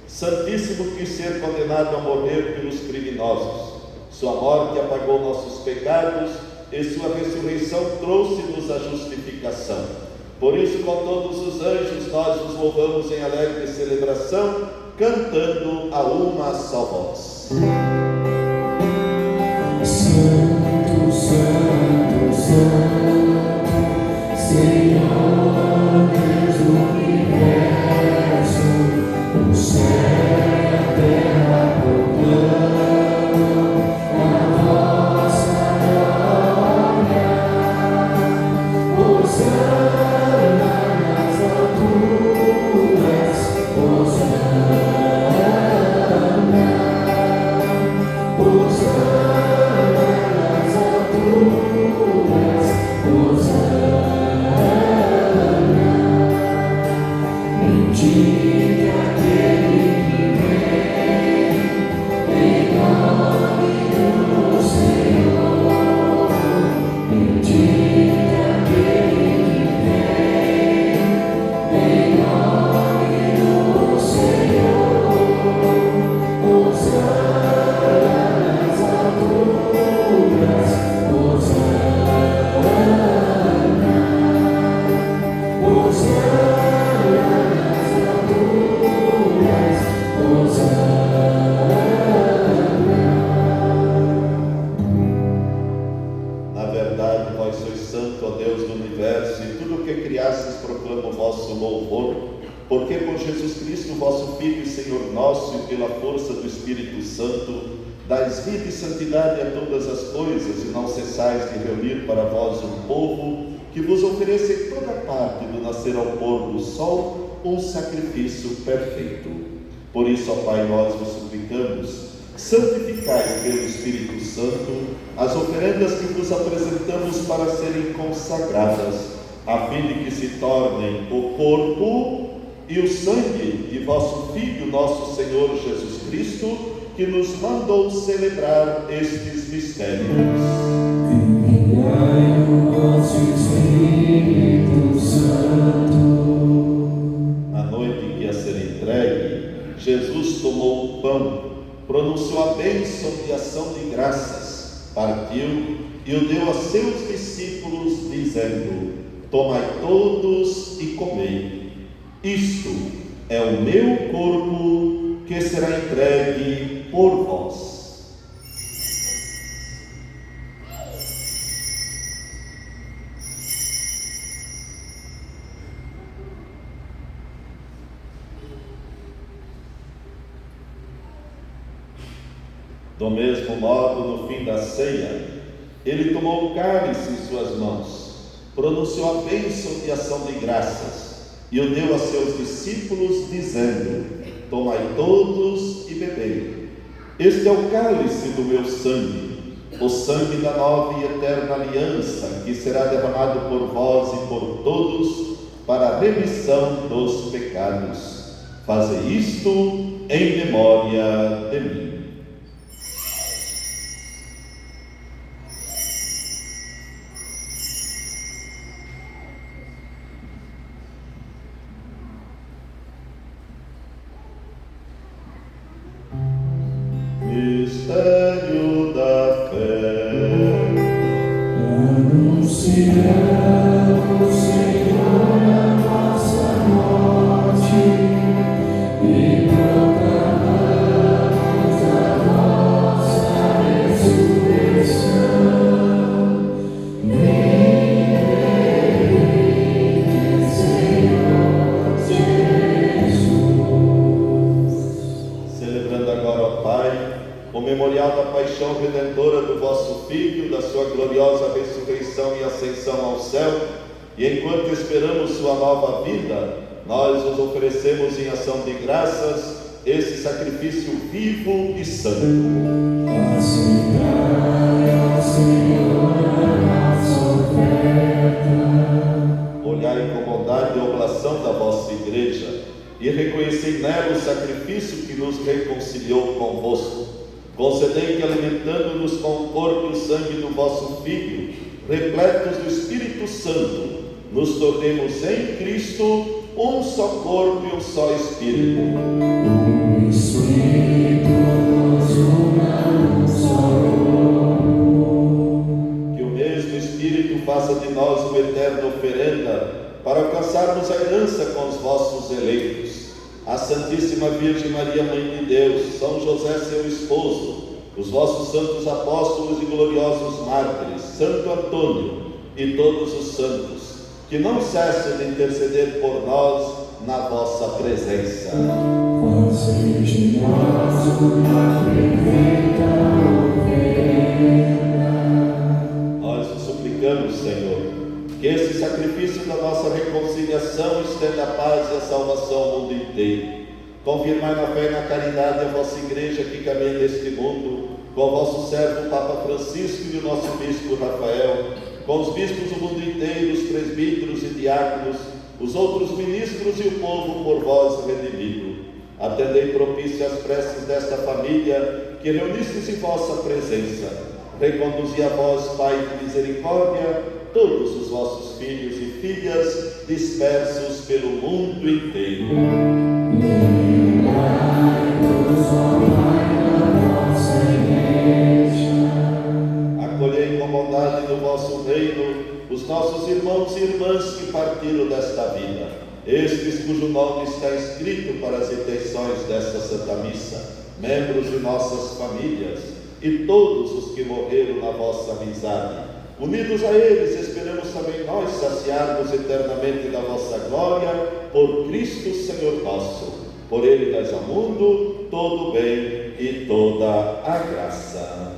Santíssimo, quis ser condenado a morrer pelos criminosos. Sua morte apagou nossos pecados e sua ressurreição trouxe-nos a justificação. Por isso, com todos os anjos, nós os louvamos em alegre celebração, cantando a uma só voz. Santo, Santo, Santo, Senhor Deus do universo, o céu e a terra proclamam a vossa glória. Hosana nas alturas, Hosana, Hosana nas alturas, Hosana. Bendito aquele que vem, em nome do Senhor. Bendito aquele que vem, em nome do Senhor. Hosana nas alturas, Hosana, Hosana nas alturas, Hosana. Na verdade, vós sois santo, ó Deus do universo, e tudo o que criastes proclama o vosso louvor, porque por Jesus Cristo, vosso Filho e Senhor nosso, e pela força do Espírito Santo, dais vida e santidade a todas as coisas, e não cessais de reunir para vós um povo que vos ofereça em toda parte, do nascer ao pôr do sol, um sacrifício perfeito. Por isso, ó Pai, nós vos suplicamos, santificai pelo Espírito Santo as oferendas que vos apresentamos para serem consagradas, a fim de que se tornem o corpo e o sangue de vosso Filho, nosso Senhor Jesus Cristo, que nos mandou celebrar estes mistérios. Enviai o vosso Espírito Santo. Na noite em que ia ser entregue, Jesus tomou o pão, pronunciou a bênção de ação de graças, partiu e o deu a seus discípulos, dizendo: Tomai todos e comei. Isto é o meu corpo que será entregue por vós. Do mesmo modo, no fim da ceia, ele tomou o cálice em suas mãos, pronunciou a bênção e ação de graças, e o deu a seus discípulos, dizendo: tomai todos e bebei. Este é o cálice do meu sangue, o sangue da nova e eterna aliança, que será derramado por vós e por todos, para a remissão dos pecados. Fazei isto em memória de mim. Mistério da fé. Anunciamos, Senhor, a nossa morte e proclamamos a nossa ressurreição. Vem, Senhor Jesus. Celebrando agora, ó Pai, o memorial da paixão redentora do vosso Filho, da sua gloriosa ressurreição e ascensão ao céu, e enquanto esperamos sua nova vida, nós os oferecemos em ação de graças esse sacrifício vivo e santo. Aceitai, ó Senhor, a nossa oferta. Olhai com bondade a oblação da vossa Igreja e reconhecei nela o sacrifício que nos reconciliou convosco. Concedei que, alimentando-nos com o corpo e o sangue do vosso Filho, repletos do Espírito Santo, nos tornemos em Cristo um só corpo e um só Espírito. O Espírito nos una num só corpo. Que o mesmo Espírito faça de nós uma eterna oferenda para alcançarmos a herança com os vossos eleitos. A Santíssima Virgem Maria, Mãe de Deus, São José, seu esposo, os vossos santos apóstolos e gloriosos mártires, Santo Antônio e todos os santos, que não cessam de interceder por nós na vossa presença. Fazei de nós uma perfeita oferenda. Nós vos suplicamos, Senhor, que esse sacrifício da nossa reconciliação estenda a paz e a salvação ao mundo inteiro. Confirmai na fé e na caridade a vossa Igreja que caminha neste mundo, com o vosso servo Papa Francisco e o nosso Bispo Rafael, com os bispos do mundo inteiro, os presbíteros e diáconos, os outros ministros e o povo por vós redimido. Atendei propício às preces desta família que reunistes em vossa presença. Reconduzi a vós, Pai de misericórdia, todos os vossos filhos e filhas dispersos pelo mundo inteiro. Lembrai-nos, ó Pai, da vossa Igreja. Acolhei com bondade no vosso reino os nossos irmãos e irmãs que partiram desta vida, estes cujo nome está escrito para as intenções desta Santa Missa, membros de nossas famílias e todos os que morreram na vossa amizade. Unidos a eles, esperamos também nós saciarmos eternamente da vossa glória, por Cristo Senhor nosso. Por Ele dais ao mundo todo o bem e toda a graça.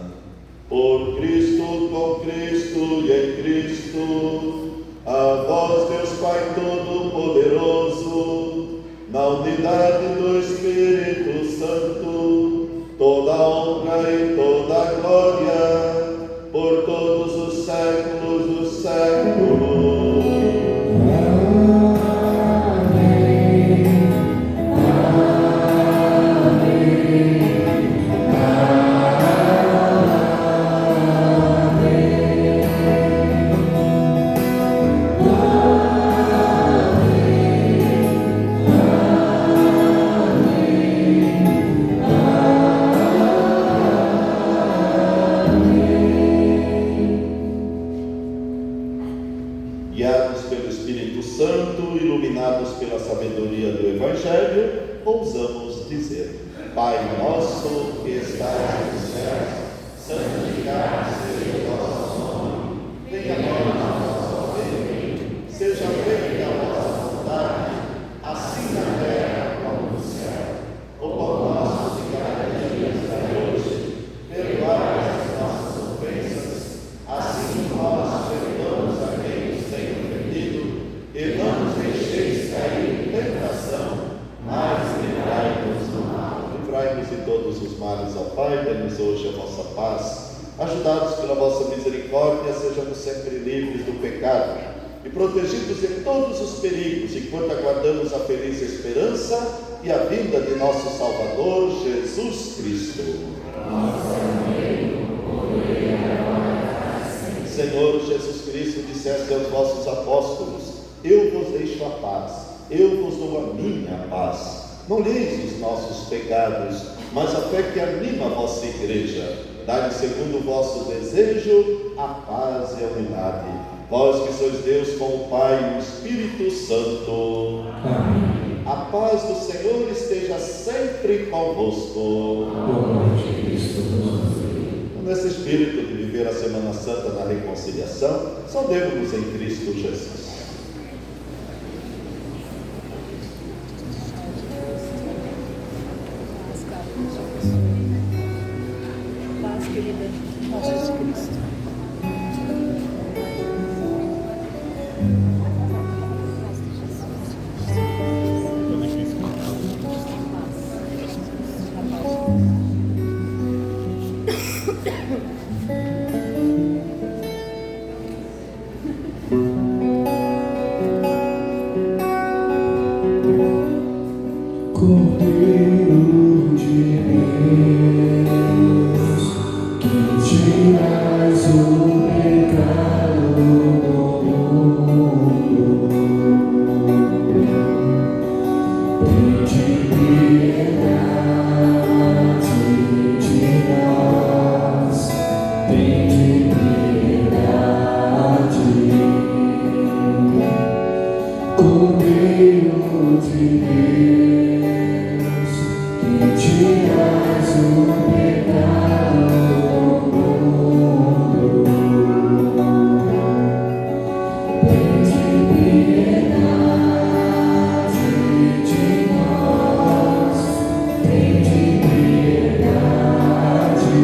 Por Cristo, com Cristo e em Cristo, a vós, Deus Pai Todo-Poderoso, na unidade do Espírito Santo, toda a honra e toda a glória, por todos os séculos dos séculos. Santo, iluminados pela sabedoria do Evangelho, ousamos dizer: Pai nosso que estás nos céus, santificado seja o vosso nome. Venha a nós o vosso reino. Seja feita a vossa vontade, assim na terra como no céu. O pão nosso de cada dia nos dai hoje. Perdoai as nossas ofensas, assim como nós perdoamos a quem nos tem ofendido. E não nos deixeis cair em tentação, mas livrai-nos do mal. Livrai-nos de todos os males, ó Pai, dai-nos hoje a vossa paz. Ajudados pela vossa misericórdia, sejamos sempre livres do pecado e protegidos de todos os perigos, enquanto aguardamos a feliz esperança e a vinda de nosso Salvador, Jesus Cristo. Senhor Jesus Cristo, disseste aos vossos apóstolos: eu vos deixo a paz, eu vos dou a minha paz. Não leis os nossos pecados, mas a fé que anima a vossa igreja. Dai-lhe, segundo o vosso desejo, a paz e a unidade. Vós que sois Deus com o Pai e o Espírito Santo. Amém. A paz do Senhor esteja sempre convosco. Nesse espírito de viver a Semana Santa na reconciliação, saudemos-nos em Cristo Jesus. Paz, querida. Paz, Jesus Cristo. Cordeiro de Deus, que tiras o pecado do mundo, tende piedade de nós, tende piedade. Cordeiro de Deus, que tiras o pecado do mundo, tende piedade de nós, tende piedade.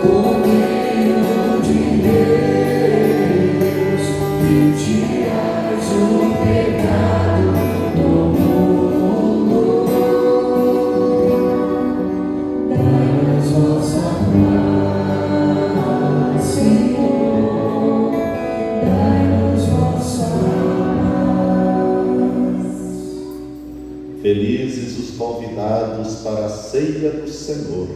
Cordeiro de Deus, que tiras o pecado do mundo, dai-nos vossa paz, Senhor, dai-nos vossa paz. Felizes os convidados para a ceia do Senhor.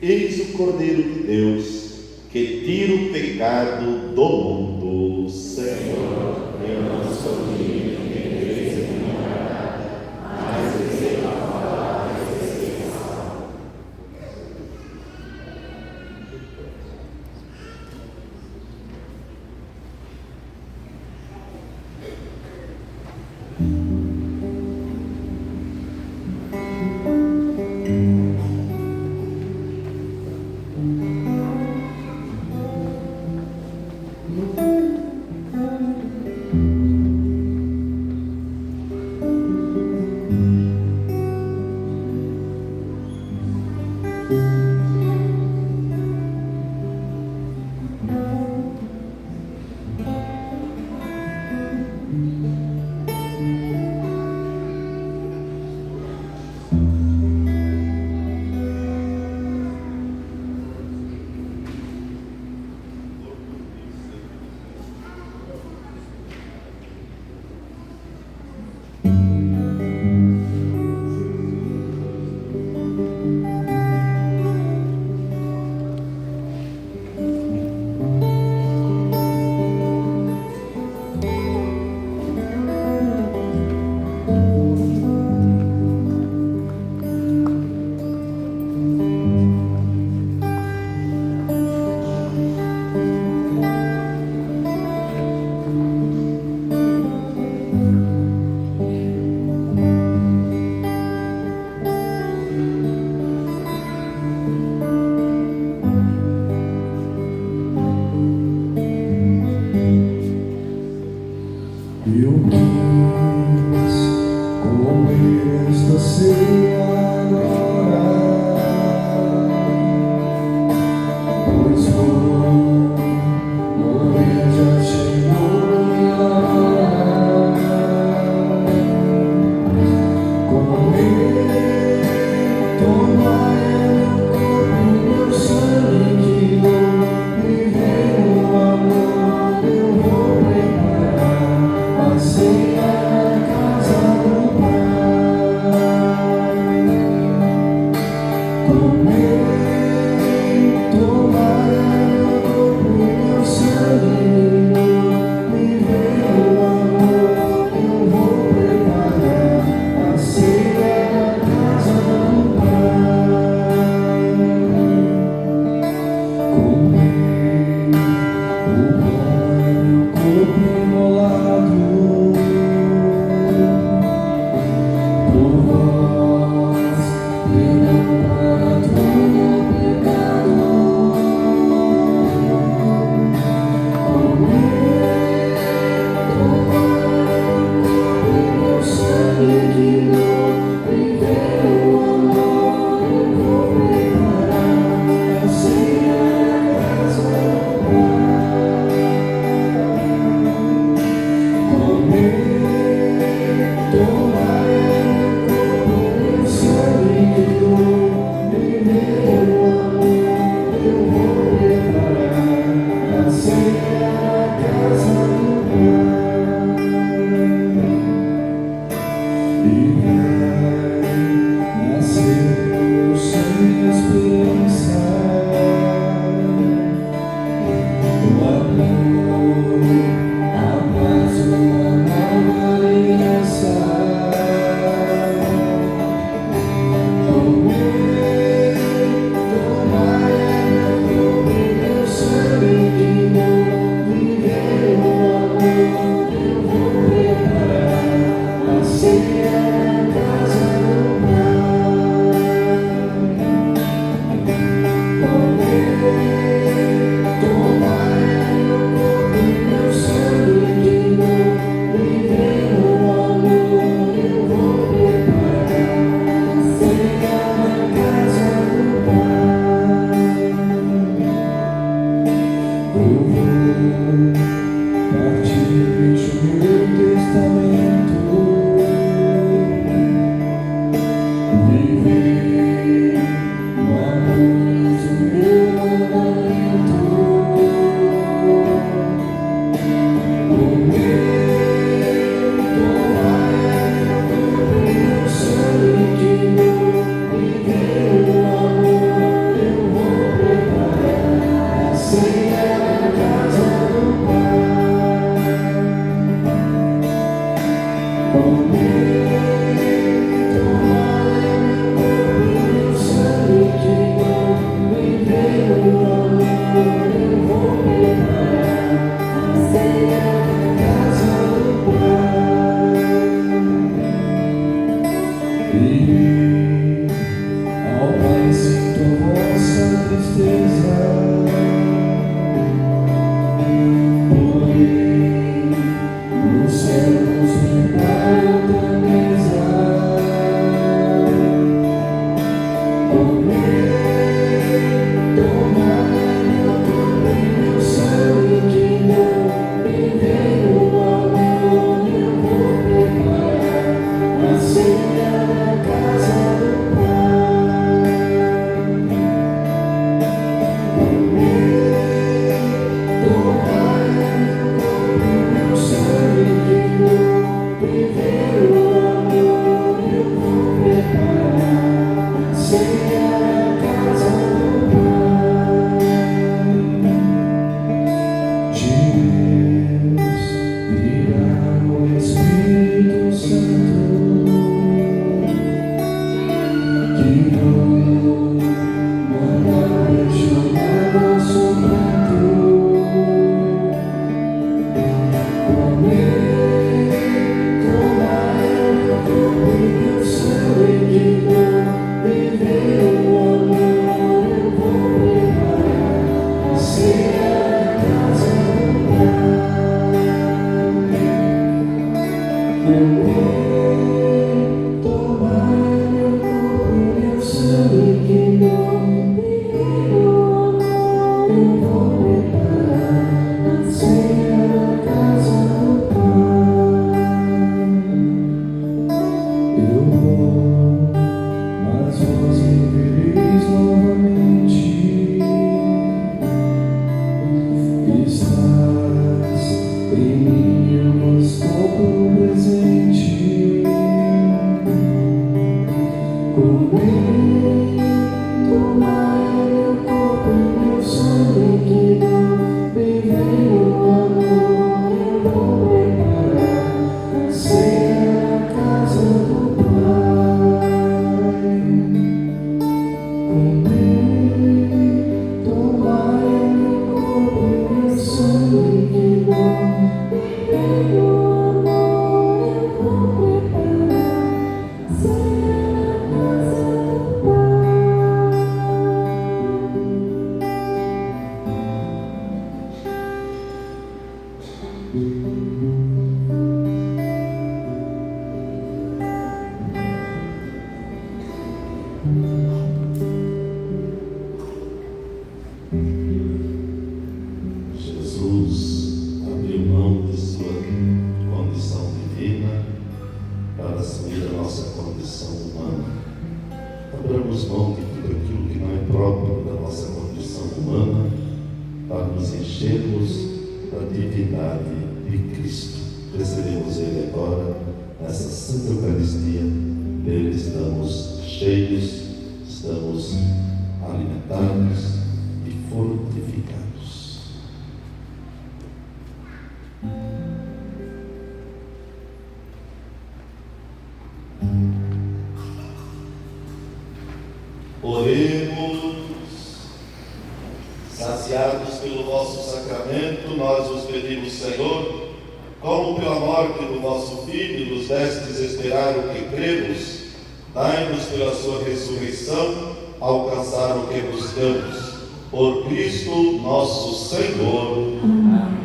Eis o Cordeiro de Deus, que tira o pecado do mundo. Senhor, eu não sou digno de que entreis em minha morada, mas receba a palavra e serei salvo. Eu quis comer esta ceia agora, pois vou morrer, já chegou minha hora. Comer, tomar meu corpo e meu sangue que vou viver no amor. Eu vou preparar a ceia na casa do Pai. Comer, tomar meu corpo e meu sangue, viver no amor. Eu vou preparar a ceia na casa do Pai. Comer o pão é meu corpo imolado por vós, perdão para todo pecado. Comer, tomar meu sangue que vou viver o amor. Eu vou preparar a ceia na casa do Pai. Comer, tomar meu corpo e meu sangue que vou viver o amor. Eu vou preparar a ceia na casa do Pai. E vai nascer sem esperança o amor, a paz, uma nova aliança. Comer, tomar meu corpo e meu sangue que vou viver o amor. Eu vou preparar a ceia na casa do Pai. Comer, tomar meu corpo e meu sangue que vou viver o amor. Eu vou preparar a ceia na casa do Pai. Eu vou partir, deixo meu testamento, viver no amor do meu mandamento. Comer, tomar meu corpo e meu sangue que vou viver o amor. Eu vou preparar a ceia na casa do Pai. Comer, tomar meu corpo e meu sangue que vou viver o amor. Eu vou preparar a ceia na casa do Pai. Irei ao Pai, sinto a vossa tristeza, porém nos céus preparo outra mesa. Comer, tomar meu corpo e meu sangue que vou viver o amor. Eu vou preparar a ceia na casa do Pai. Comer, tomar meu corpo e meu sangue que vou viver o amor. Eu vou preparar a ceia na casa do Pai. De Deus virá o Espírito Santo, que vou mandar enxugar vosso pranto. Comer, tomar Jesus abriu mão de sua condição divina para assumir a nossa condição humana. Abramos mão de tudo aquilo que não é próprio da nossa condição humana para nos enchermos da divindade de Cristo. Recebemos Ele agora nessa Santa Eucaristia. Dele estamos cheios, estamos alimentados e fortificados. Oremos. Saciados pelo vosso sacramento, nós vos pedimos, Senhor, como pela morte do vosso Filho nos destes esperar o que cremos, dai-nos pela sua ressurreição alcançar o que buscamos. Por Cristo nosso Senhor. Amém.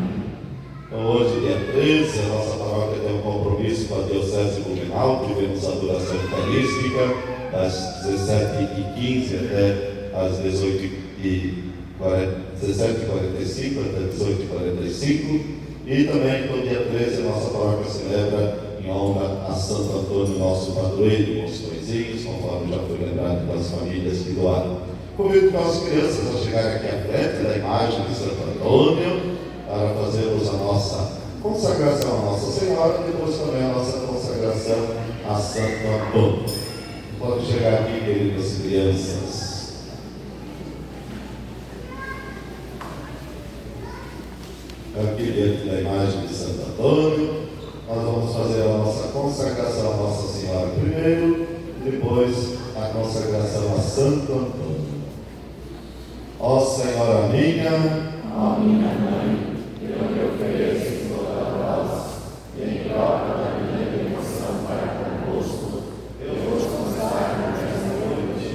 Então, hoje, dia 13, a nossa paróquia tem um compromisso com a Diocese Blumenau. Tivemos a adoração eucarística das 17h15 até as 17h45 até 18h45. E também, no dia 13, a nossa paróquia celebra em honra a Santo Antônio, nosso padroeiro, com os pãezinhos, conforme já foi lembrado das famílias que doaram. Convido as crianças a chegarem aqui à frente da imagem de Santo Antônio para fazermos a nossa consagração a Nossa Senhora e depois também a nossa consagração a Santo Antônio. Pode chegar aqui, queridas crianças. Aqui dentro da imagem de Santo Antônio, nós vamos fazer a nossa consagração a Nossa Senhora primeiro, depois a consagração a Santo Antônio. Ó Senhora minha, ó minha mãe, eu me ofereço toda a vós, e em troca da minha devoção para convosco, eu vos consagro nesta noite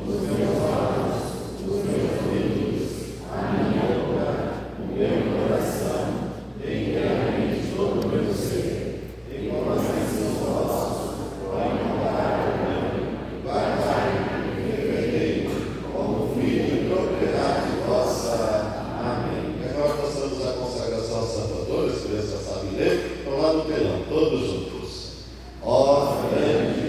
os meus olhos, os meus ouvidos, a minha boca, o meu coração, inteiramente todo o meu ser, e como assim vosso, ó imutável mãe, guardai-me e defendei-me como filho e propriedade vossa. Amém. E agora passamos a consagração a Santo Antônio, as crianças já sabem ler, estão lá no telão, todos juntos. Ó grande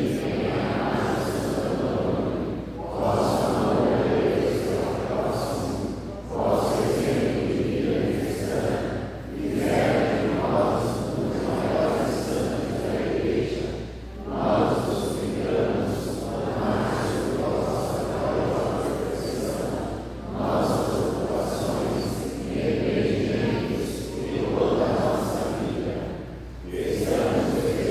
Estamos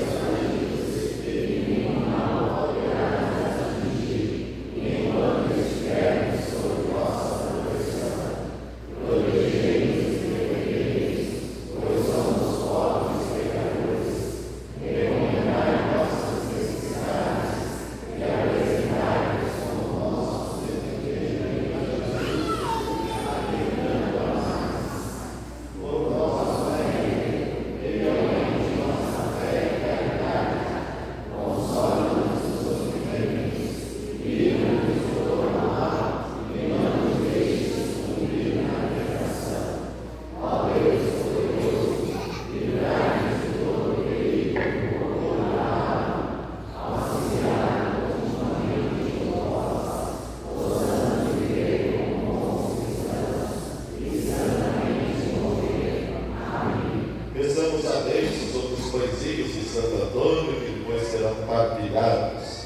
pãezinhos de Santo Antônio, que depois serão partilhados.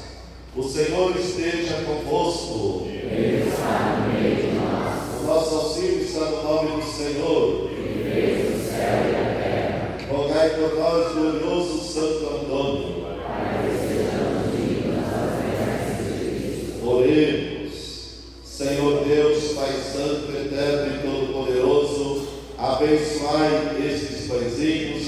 O Senhor esteja convosco. Ele está no meio de nós. O nosso auxílio está no nome do Senhor, Que fez o céu e a terra. Rogai por nós, glorioso Santo Antônio. Para que sejamos dignos das promessas de Cristo. Oremos. Senhor Deus, Pai Santo, Eterno e Todo-Poderoso, abençoai estes pãezinhos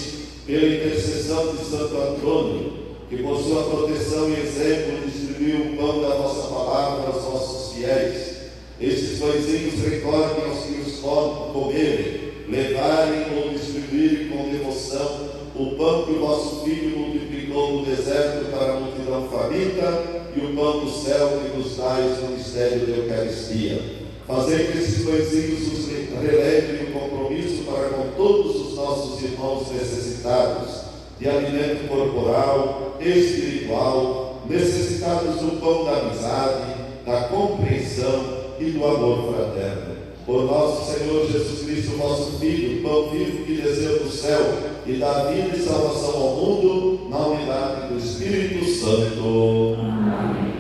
pela intercessão de Santo Antônio, que por sua proteção e exemplo distribuiu o pão da vossa palavra aos vossos fiéis. Estes pãezinhos recordem aos que os comerem, levarem ou distribuírem com devoção o pão que o vosso Filho multiplicou no deserto para a multidão faminta e o pão do céu que nos dais no mistério da Eucaristia. Fazei que esses pãezinhos nos relevem o compromisso para com todos os nossos irmãos necessitados de alimento corporal, espiritual, necessitados do pão da amizade, da compreensão e do amor fraterno. Por nosso Senhor Jesus Cristo, vosso Filho, pão vivo que desceu do céu e dá vida e salvação ao mundo, na unidade do Espírito Santo. Amém.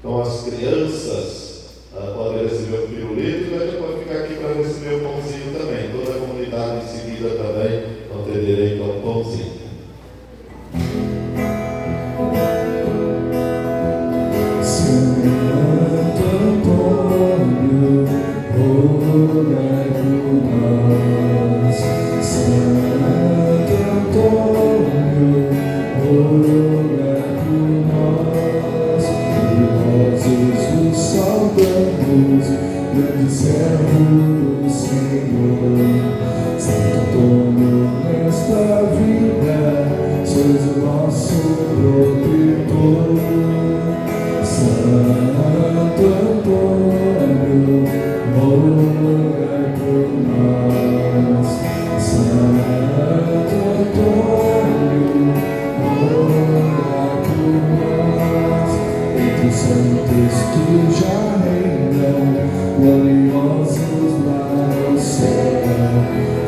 Então as crianças podem receber o pirulito, mas depois ficar aqui para receber o pãozinho também. Toda a comunidade em seguida também vão ter direito ao pãozinho. Santo Antônio, rogai por nós. Santo Antônio, rogai por nós. E nós os saudamos, grande servo do Senhor. Santo Antônio, nesta vida, sois o nosso protetor. Santo Antônio, rogai por nós. Santo Antônio, rogai por nós. Entre os santos que já reinam, gloriosos lá no céu,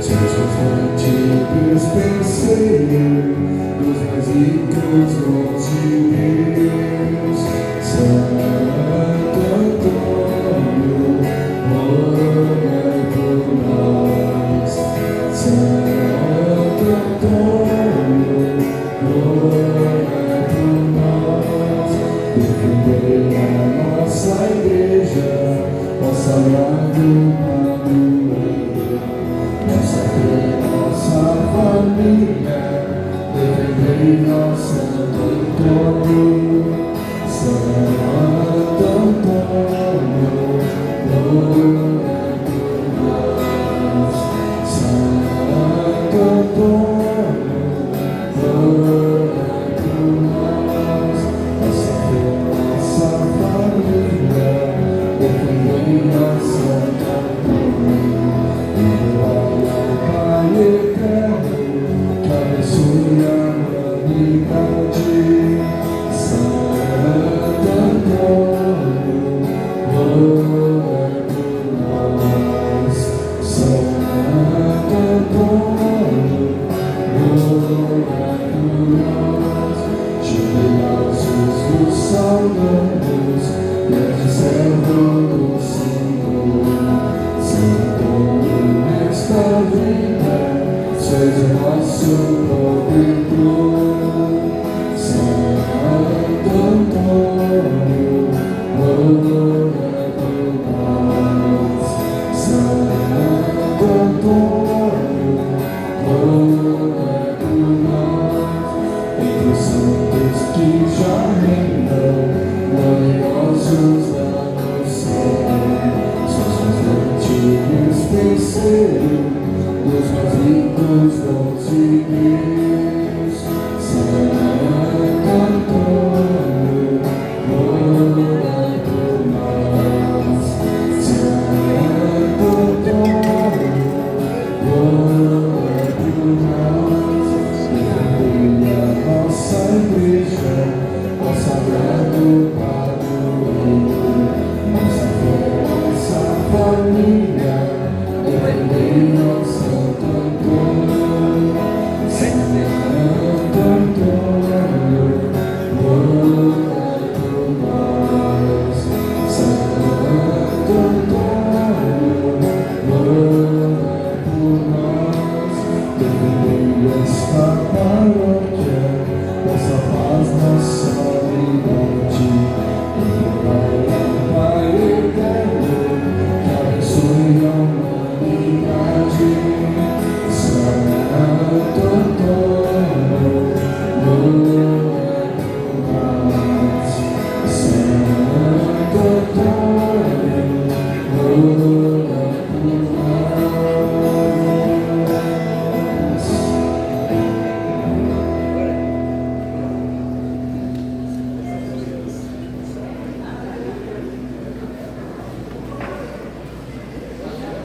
sois constantes penseiros dos mais ricos dons de Deus. Santo Antônio, rogai por nós. Santo Antônio, rogai por nós. Defendei a nossa igreja, ó sagrado padroeiro, nossa fé, nossa família. Defendei nosso Santo Antônio. Santo Antônio, rogai por nós. Santo Antônio, rogai por nós. Nossa fé, nossa família, defendei nosso Santo Antônio. E ao Pai eterno, que abençoe a humanidade. Santo Antônio, rogai por nós. Santo Antônio, rogai por nós. Jubilosos vos saudamos, grande servo do Senhor. Santo Antônio, nesta vida, sois o nosso protetor.